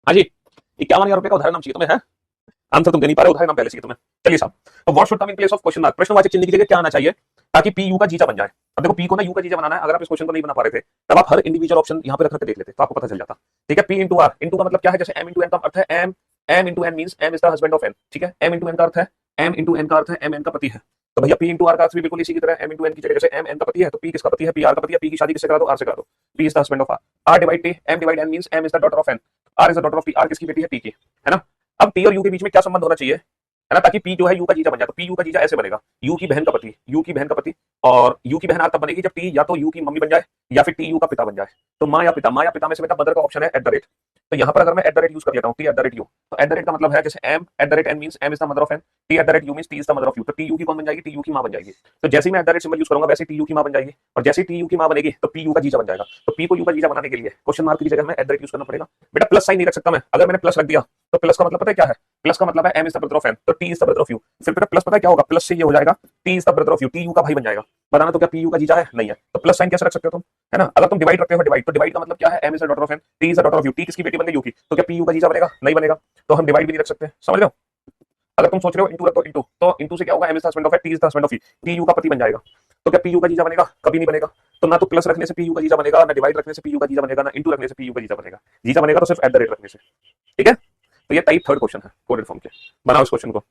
हाँ जी, 51,000 रुपए का उधार नाम चाहिए तुम्हें, है? आंसर तुम दे नहीं पा रहे, उधार नाम पहले चाहिए तुम्हें। चलिए साहब, तो what should come in place of question mark, प्रश्नवाचक चिन्ह की जगह क्या आना चाहिए, ताकि पी यू का जीजा बन जाए। अब देखो पी को ना यू का जीजा बनाना है, अगर आप इस क्वेश्चन को नहीं बना पा रहे थे, तब आप हर इंडिविजुअल ऑप्शन यहाँ पे रख के देख लेते, तो आपको पता चल जाता। ठीक है, पी इंटू आर, इंटू का मतलब क्या है, जैसे एम इंटू एन का अर्थ है M, M into N mean M is the husband of N, ठीक है, एम इंटू एन का अर्थ है, एम इंटू एन का अर्थ है एम एन का पति है। तो भैया पी इंटू आर का अर्थ भी बिल्कुल इसी की तरह, एम इंटू एन की जगह जैसे एम एन का पति है, तो पी किसका पति है, पी आर का पति है, पी की शादी किससे करा दो, आर से करा दो, P is the husband of R. R divide T, M divide N means M is the daughter of N, R is the daughter of T, R किसकी बेटी है, टी की, है ना। अब टी और यू के बीच में क्या संबंध होना चाहिए, है ना, ताकि पी जो है यू का जीजा बन जाए, तो पी यू का जीजा ऐसे बनेगा, यू की बहन का पति, यू की बहन का पति, और यू की बहन आर तब बनेगी जब टी या तो यू की मम्मी बन जाए या फिर टी यू का पिता बन जाए। तो माँ या पिता, माँ या पिता में से बेटा मदर का ऑप्शन है एट द रेट, तो यहाँ पर अगर मैं एट द रेट यूज कर लेता हूँ, T at the rate U, तो एट द रेट का मतलब है जैसे M at the rate N means M is the mother of N, T at the rate U means T is the mother of U, तो T U की कौन बन जाएगी, टी यू की माँ बन जाएगी। तो जैसे ही मैं eight the rate symbol use करूंगा वैसे टी यू की माँ बन जाएगी, और जैसे टी यू की माँ बनेगी तो पी यू का जीजा बन जाएगा। तो पी को यू का जीजा बनाने के लिए क्वेश्चन मार्क की जगह में एट द रेट यूज करना पड़ेगा। बेटा प्लस साइन नहीं रख सकता मैं, अगर मैंने प्लस रख दिया तो प्लस का मतलब पता है क्या है, प्लस का मतलब है M is the brother of N, तो T is the brother of U, फिर बेटा प्लस पता है क्या होगा, प्लस से ये हो जाएगा T is the brother of U, T U का भाई बन जाएगा। बताना तो क्या पी यू का जीजा है, नहीं है, तो प्लस साइन कैसे रख सकते हो तुम, है ना। अगर तुम डिवाइड रखते हो डिवाइड, तो डिवाइड का मतलब क्या है, M is the daughter of N, T is the daughter of U, T किसकी बेटी बन गई, यू की, तो क्या पी यू का जीजा बनेगा, नहीं बनेगा, तो हम डिवाइड भी नहीं रख सकते, समझ रहे हो। अगर तुम सोच रहे हो इंटू रखो, इंटू तो इंटू से क्या होगा, M is the husband of N, T is the husband of U, T U का पति बन जाएगा। तो क्या पी यू का जीजा बनेगा, कभी नहीं बनेगा। तो ना तो प्लस रखने से पी यू का जीजा बनेगा, ना डिवाइड रखने से पी यू का जीजा बनेगा, ना इंटू रखने से पी यू का जीजा बनेगा, जीजा बनेगा तो सिर्फ एट द रेट रखने से। ठीक है, तो ये टाइप थर्ड क्वेश्चन है कोडेड फॉर्म के। बनाओ इस क्वेश्चन को।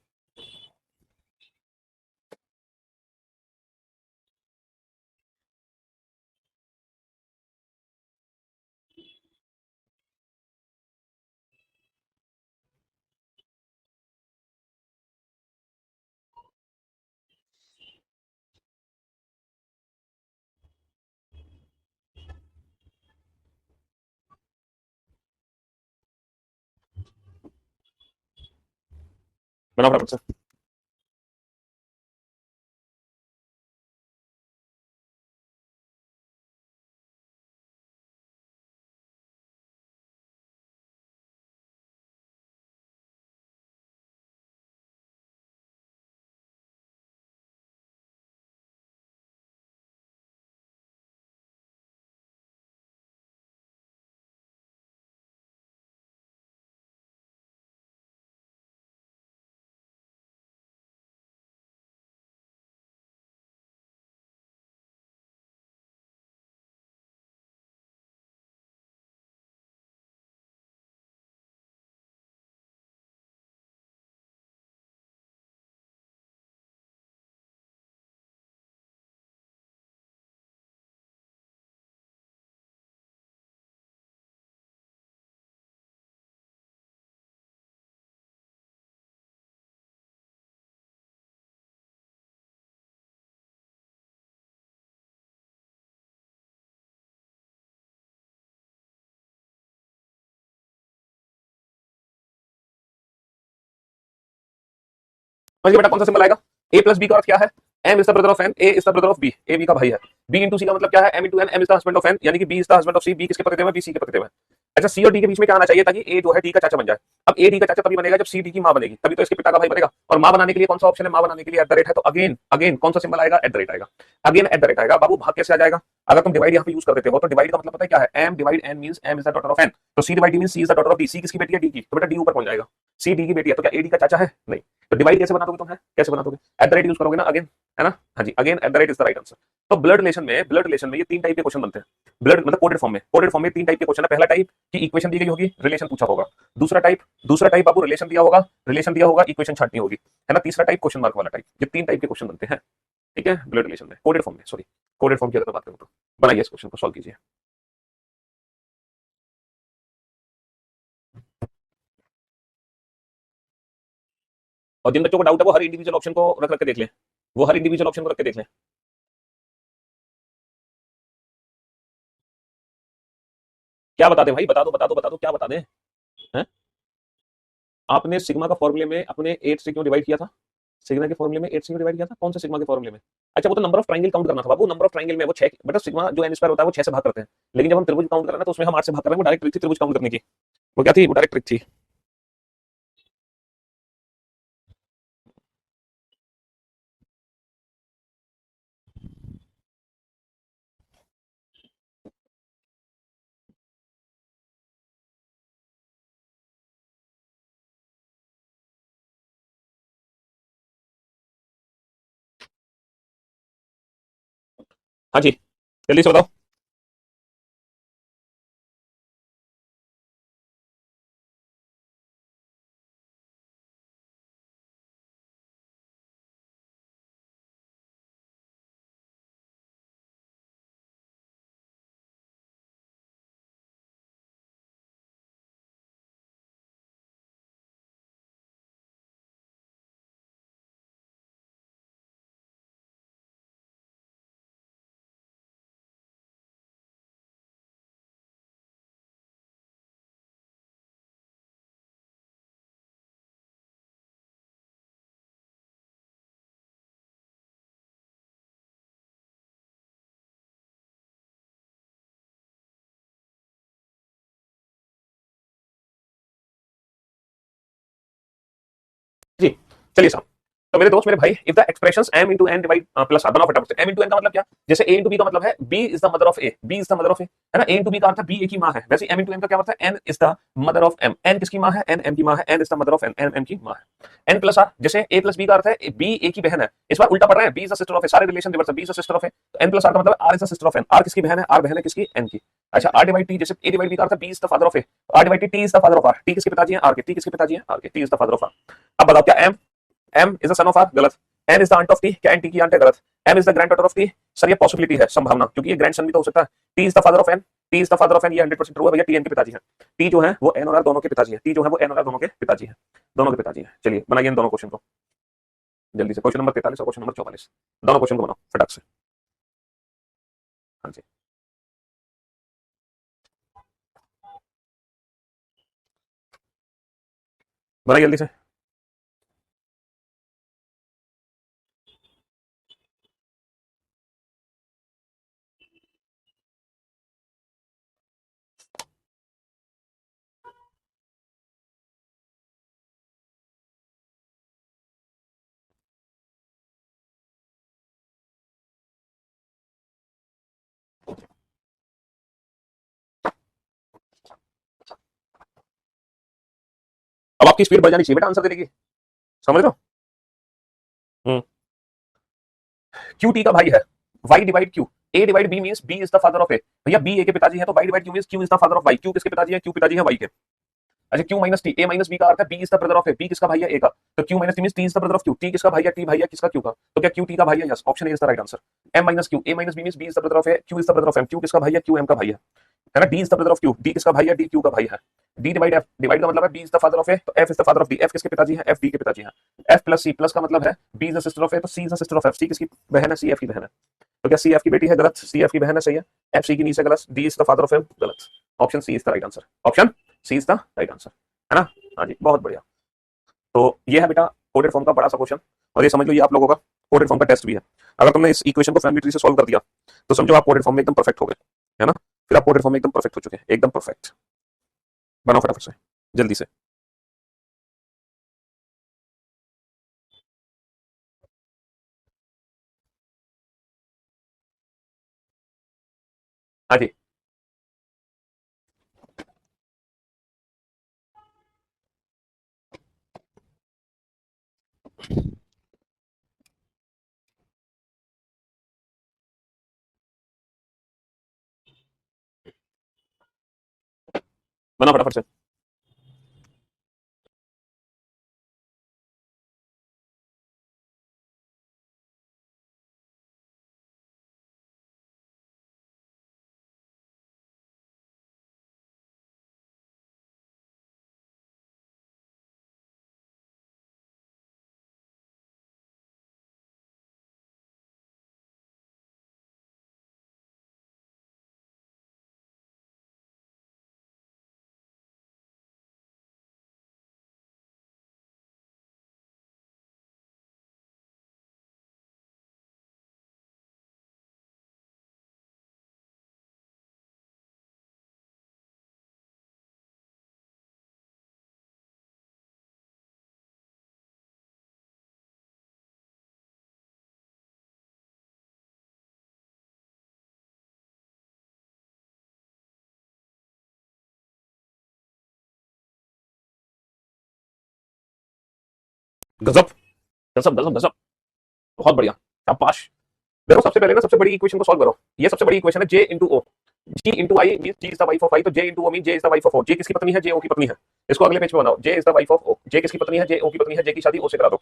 बनाओ फटाफट से। समझिए बेटा कौन सा सिंबल आएगा, ए प्लस बी का अर्थ क्या है, M is the brother of N, A is the brother of B, A B का भाई है, बी इंटू सी का मतलब क्या है, M into N, M is the husband of N, यानी कि B is the husband of C, B किसके पति देव है, बी सी के पति देव है। अच्छा सी और डी के बीच में क्या आना चाहिए ताकि ए जो है डी का चाचा बन जाए। अब ए डी का चाचा तभी बनेगा जब सी डी की मां बनेगी, तभी तो इसके पिता का भाई बनेगा। और मां बनाने के लिए कौन सा ऑप्शन है, मां बनाने के लिए एट द रेट है, तो अगेन अगेन कौन सा सिंबल आएगा, एट द रेट आएगा, अगेन एट द रेट आएगा। बाबू भाग कैसे आ जाएगा, अगर तुम डिवाइड यहाँ पे यूज कर देते हो तो डिवाइड का मतलब पता है क्या है, M divide N means M is the daughter of N, तो C divide means C is the daughter of D, C किसकी बेटी है, डी की, तो बेटा डी ऊपर पहुंच जाएगा, सी डी की बेटी है, तो क्या ए डी का चाचा है, नहीं, तो डिवाइड कैसे बना दोगे तुम, है कैसे बना दोगे, एट द रेट यूज करोगे ना अगेन, है ना, हाँ जी again at the rate is the right answer. तो ब्लड रिलेशन में ये तीन टाइप के क्वेश्चन बनते हैं, ब्लड मतलब कोडेड फॉर्म में तीन टाइप के क्वेश्चन है। पहला टाइप की इक्वेशन दी गई होगी, रिलेशन पूछा होगा, दूसरा टाइप आपको रिलेशन दिया होगा, इक्वेशन छांटनी होगी, है ना, तीसरा टाइप क्वेश्चन मार्क वाला टाइप, ये तीन टाइप के क्वेश्चन बनते हैं, ठीक है, ब्लड रिलेशन में कोडेड फॉर्म में, सॉरी कोडेड फॉर्म की अगर बात करूं तो बनाइए इस क्वेश्चन को सॉल्व कीजिए। और जिन बच्चों को डाउट है वो हर इंडिविजुअल ऑप्शन को रख रख के देख लें, वो हर इंडिविजुअल ऑप्शन को रख के देख लें। क्या बता दें भाई, बता दो क्या बता दें, हैं? आपने सिग्मा का फॉर्मूले में अपने 8 से क्यों डिवाइड किया था, सिग्मा के फॉर्मूले में 8 से क्यों डिवाइड किया था, कौन से सिग्मा के फॉर्मूले में, अच्छा वो तो नंबर ऑफ ट्रायंगल काउंट करना था बाबू, नंबर ऑफ ट्रायंगल में वो 6, बेटा सिग्मा जो एन स्क्वायर होता है वो 6 से भाग करते हैं, लेकिन जब हम त्रिभुज काउंट कर रहे हैं तो उसमें हम 8 से भाग कर रहे हैं, वो डायरेक्ट ट्रिक थी त्रिभुज काउंट करने की, वो क्या थी, वो डायरेक्ट ट्रिक थी। हाँ जी जल्दी से बताओ। जी चलिए साहब, तो मेरे दोस्त मेरे भाई, if the expressions m into n divide plus r, बनाओ फटाफट से। m into n का मतलब क्या, जैसे a into b का मतलब है b is the mother of a, b is the mother of a, है ना, a into b का अर्थ है b a की मां है, वैसे m into n का क्या अर्थ है, n is the mother of m, n किसकी मां है, n m की मां है, n is the mother of n, n m की मां है। n प्लस r, जैसे a प्लस b का अर्थ है b a की बहन है, इस बार उल्टा पढ़ रहे हैं, b is the sister of a, सारे रिलेशन रिवर्स है, b is the sister of a, तो n प्लस r का मतलब r is the sister of n, r किसकी बहन है, r बहन है किसकी, n की। अच्छा r डिवाइड t, जैसे a डिवाइड b का अर्थ है b is the father of a, r divide t is the father of r, t किसके पिताजी हैं, r के, t किसके पिताजी हैं, r के, t is the father of r। अब बताओ क्या m is the son of r, गलत, n is the aunt of t, क्या n t की aunt है, गलत, m is the granddaughter of t, sir ये पॉसिबिलिटी है, संभावना, क्योंकि ये ग्रैंडसन भी तो हो सकता है, t is the father of n, t is the father of n, ये 100% ट्रू है भैया, t n के पिताजी हैं, t जो है वो n और r दोनों के पिताजी हैं, t जो है वो n और r दोनों के पिताजी हैं, दोनों के पिताजी हैं। चलिए बनाइए इन दोनों क्वेश्चन को जल्दी से, क्वेश्चन नंबर 43 और क्वेश्चन नंबर 44, दोनों क्वेश्चन को बनाओ फटाक से। हाँ जी बनाइए जल्दी से। अब आपकी स्पीड बढ़ जानी चाहिए बेटा आंसर देने की, समझ लो। क्यू टी का भाई है, Y divide Q, A divide B means B is the father of A, भैया बी ए के पिताजी हैं तो Y divide Q means Q is the father of Y, Q किसके पिताजी हैं, क्यू पिताजी हैं वाई के। अच्छा Q minus T, A minus B का अर्थ है B is the brother of A, B किसका भाई है, ए का, तो Q minus T means T is the brother of Q, T किसका भाई है, टी भाई है किसका, क्यू का, तो क्या क्यू टी का भाई है, yes option A is the right answer. M minus Q, A minus B means B is the brother of A, Q is the brother of M, Q किसका भाई है, क्यू एम का भाई है ना, D is the brother of Q, D किसका भाई है, डी क्यू का भाई है। डी डिवाइड एफ, डिवाइड का मतलब है B is the father of A, तो F is the father of D, F किसके पिताजी हैं, एफ डी के पिताजी हैं। एफ प्लस सी, प्लस का मतलब है B is the sister of A, तो C is the sister of F, C किसकी बहन है, सी एफ की बहन है, तो क्या सी एफ की बेटी है, गलत, सी एफ की बहन है, सही है, एफ सी की नीचे गलत, D is the father of M, गलत, option C is the right answer, option C is the right answer, है ना, हाँ जी बहुत बढ़िया। तो ये है बेटा कोडेड फॉर्म का बड़ा सा क्वेश्चन, और ये समझ लो ये आप लोगों का कोडेड फॉर्म का टेस्ट भी है। अगर तुमने इस इक्वेशन को फैमिली ट्री से सॉल्व कर दिया तो समझो आप कोडेड फॉर्म में एकदम परफेक्ट हो गए, है ना। फिर आप कोडेड फॉर्म में एकदम परफेक्ट हो चुके हैं, एकदम परफेक्ट। बनाओ फटाफट से, जल्दी से। हाँ जी, बनाओ फटाफट से। गजब, गजब, गजब, गजब। बहुत बढ़िया, शाबाश। देखो सबसे पहले ना सबसे बड़ी इक्वेशन को सॉल्व करो। ये सबसे बड़ी इक्वेशन है J into O. G into I mean G is the wife of I, तो J into O mean J is the wife of O. J किसकी पत्नी है? जे ओ की पत्नी है। इसको अगले पेज पे बनाओ। J is the wife of O, J किसकी पत्नी है? जे ओ की पत्नी है। जे की शादी ओ से करा दो।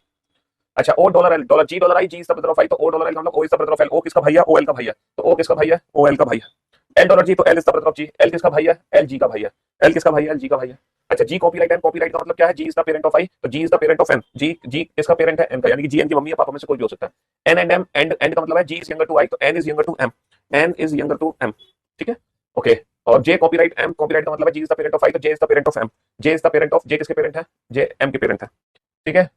अच्छा, O dollar L, dollar G dollar I, G is the brother of I, तो ओ डॉलर एल मतलब O is the brother of L. O किसका भाई है? ओ एल का भाई है, तो ओ किसका भाई है? ओ एल का भाई है। एल डॉलर जी, तो L is the brother of G. L किसका भाई है? एल जी का भाई है। एल किसका भाई है? एल जी का भाई है। अच्छा, जी कॉपीराइट एन, कॉपीराइट का मतलब क्या है? G is the parent of I, तो G is the parent of N. G G किसका पेरेंट है? एन का, यानी कि जी एन की मम्मी या पापा में से कोई भी हो सकता है। N and M, and and का मतलब है G is younger to I, तो N is younger to M. N is younger to M, ठीक है, ओके। और जे कॉपीराइट एम, कॉपीराइट का मतलब है G is the parent of I, तो J is the parent of M. J is the parent of, J किसके parent है? जे M के पेरेंट है, ठीक है।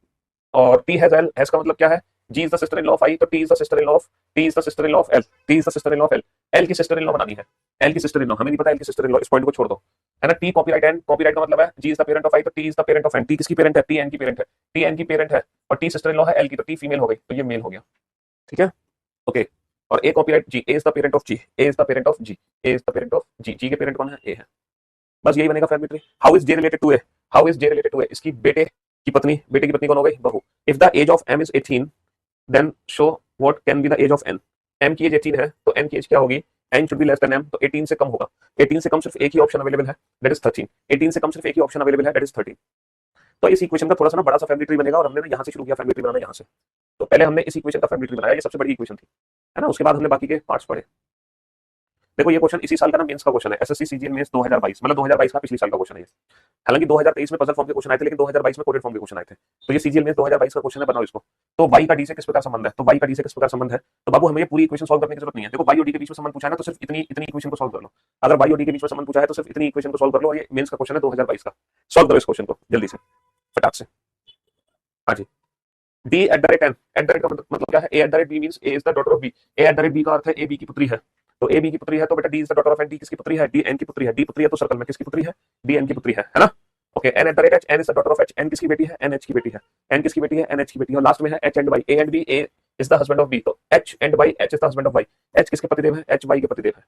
और टी हैज एल, हैज का मतलब क्या है? G is the sister in law of I, तो T is the sister in law of, T is the sister in law of L, T is the sister in law of L. L की sister in law बनानी है। L की sister in law हमें नहीं पता, L की sister in law, इस point को छोड़ दो, है ना। टी कॉपीराइट एन, कॉपीराइट का मतलब है G is the parent of I, तो T is the parent of N. T किसकी पेरेंट है? टी एन की पेरेंट है। टी एन की पेरेंट है और टी सिस्टर इन लॉ है एल की, तो टी फीमेल हो गई, तो ये मेल हो गया, ठीक है, ओके। और A copyright G, A is the parent of G, A is the parent of G, A is the parent of G. G के पेरेंट कौन है? ए है। बस यही बनेगा family tree. How is J related to A? How is J related to A? इसकी बेटे की पत्नी, बेटे की पत्नी कौन हो गई? बहू। If the age of M is 18 then show what can be the age of N. M की एज 18 है तो एन की एज क्या होगी? N should be less than M, तो 18 से कम होगा। 18 से कम सिर्फ एक ही ऑप्शन अवेलेबल है, दैट इज 13। 18 से कम सिर्फ एक ही ऑप्शन अवेलेबल है, दैट इज 13। तो इस इक्वेशन का थोड़ा सा ना बड़ा सा फैमिली ट्री बनेगा, और हमने ना यहाँ से शुरू किया फैमिली ट्री बनाना, यहाँ से। तो पहले हमने इस इक्वेशन का फैमिली ट्री बनाया, ये सबसे बड़ी इक्वेशन थी, है ना। उसके बाद हमने बाकी के पार्ट्स पढ़े। देखो ये क्वेश्चन इसी साल का ना मेंस का क्वेश्चन है, एसएससी सीजीएल मेंस 2022, मतलब 2022 का पिछले साल का क्वेश्चन है ये। हालांकि 2023 में पजल फॉर्म के क्वेश्चन आए थे, लेकिन 2022 में कोडेड फॉर्म के क्वेश्चन आए थे। तो ये सीजीएल मेंस 2022 का क्वेश्चन है, बनाओ इसको। तो वाई का डी से किस प्रकार संबंध है? तो वाई का डी से किस प्रकार संबंध है? तो बाबू हमें ये पूरी इक्वेशन सॉल्व करने की जरूरत नहीं है। देखो वाई और डी के बीच में संबंध पूछा है ना, तो सिर्फ इतनी इतनी इक्वेशन को सॉल्व कर लो। अगर वाई और डी के बीच में संबंध पूछा है तो सिर्फ इतनी इक्वेशन को सॉल्व कर लो, और ये मेंस का क्वेश्चन है 2022 का। सॉल्व करो इस क्वेश्चन को जल्दी से, फटाक से। हाँ जी। D at the rate N, at the rate का मतलब क्या है? A at the rate B means A is the daughter of B. A at the rate B का अर्थ है ए बी की पुत्री है, तो ए बी की पुत्री है, तो बेटा D is the daughter of N. D किसकी पुत्री है? डी एन की पुत्री है। डी पुत्री है तो सर्कल में किसकी पुत्री है? डी एन की पुत्री है ना। Okay, N at the rate H, N is the daughter of H. N किसकी बेटी है? एन एच की बेटी है। एन किसकी बेटी है? एन एच की बेटी है। और लास्ट में है H and Y, A and B, A is the husband of B, तो H and Y, H is the husband of Y. H किसके पतिदेव है? एच वाई के पतिदेव है।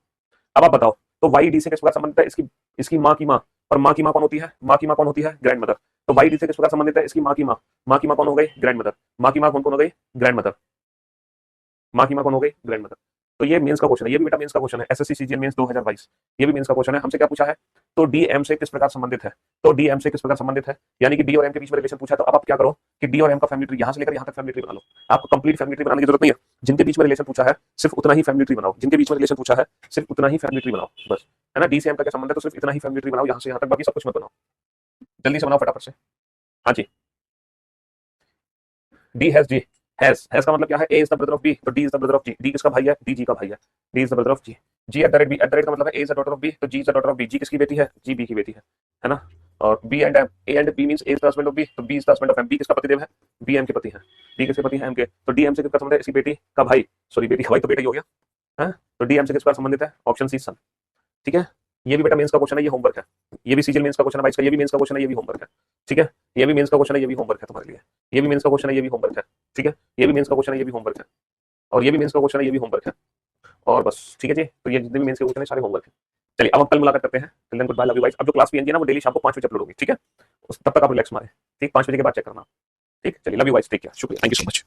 अब आप बताओ, तो वाई डी से किस प्रकार संबंधित है? इसकी इसकी माँ की माँ, और माँ की माँ कौन होती है? माँ की माँ कौन होती है? Grand mother. तो वाई डी से किस प्रकार संबंधित है? इसकी माँ की माँ, माँ की माँ कौन हो गई? Grand mother. माँ की माँ कौन कौन हो गई? Grand mother. माँ की माँ कौन हो गई? Grand mother. तो ये मेंस का क्वेश्चन है, ये भी बेटा मेंस का क्वेश्चन है, एसएससी सीजीएल मेंस 2022। ये भी मेंस का क्वेश्चन है। हमसे क्या पूछा है? तो डी एम से किस प्रकार संबंधित है? तो डी एम से किस प्रकार संबंधित है, यानी कि डी और एम के बीच में रिलेशन पूछा है। तो अब आप क्या करो कि डी और एम का फैमिली ट्री यहाँ से लेकर यहाँ तक फैमिली ट्री बना लो। आपको कंप्लीट फैमिली ट्री बनाने की जरूरत नहीं है। जिनके बीच में रिलेशन पूछा है सिर्फ उतना ही फैमिली ट्री बनाओ। जिनके बीच में रिलेशन पूछा है सिर्फ उतना ही फैमिली ट्री बनाओ, बस, है ना। डी से एम का क्या संबंध है, तो सिर्फ इतना ही फैमिली ट्री बनाओ यहाँ से यहाँ तक, बाकी सब कुछ मत बनाओ। जल्दी से बनाओ फटाफट से। हाँ जी। डी हैज जी, हैज का मतलब क्या है? A is the brother of B, तो D is the brother of G. D किसका भाई है? डी जी का भाई है। D is the brother of G. G at the rate B, at the rate का मतलब है A is the daughter of B, तो G is the daughter of B, G किसकी बेटी है, जी बी की बेटी है ना। और B and M, A and B means A is the husband of B, तो B is the husband of M, B किसका पतिदेव है, बी एम के पति है, बी किसके पति है, एम के, तो डी एम से किसका संबंध है, इसकी बेटी का भाई, सॉरी बेटी का भाई तो बेटा ही हो गया है, तो डी एम से किसका संबंधित है, ऑप्शन सी सन, ठीक है। ये भी बेटा मेंस का क्वेश्चन है, ये होमवर्क है, ये भी सीजीएल मेंस का क्वेश्चन है भाई इसका, ये भी मेंस का क्वेश्चन है, ये भी होमवर्क है, ठीक है। ये भी मेंस का क्वेश्चन है, ये भी होमवर्क है तुम्हारे लिए, ये भी मेंस का क्वेश्चन है, ये भी होमवर्क है, ठीक है। ये भी मेंस का क्वेश्चन है, ये भी होमवर्क है, और ये भी मेंस का क्वेश्चन है, ये भी होमवर्क है, और बस ठीक है जी। तो ये जितने भी मेंस के क्वेश्चन है सारे होमवर्क है। चलिए अब हम कल मुलाकात करते हैं, till then good bye, love you guys. अब जो क्लास पीएनजी है ना वो डेली शाम को 5 बजे अपलोड होगी, ठीक है। तब तक आप रिलैक्स मारे, ठीक, 5 बजे के बाद चेक करना, ठीक। चलिए love you guys, take care, शुक्रिया, थैंक यू सो मच।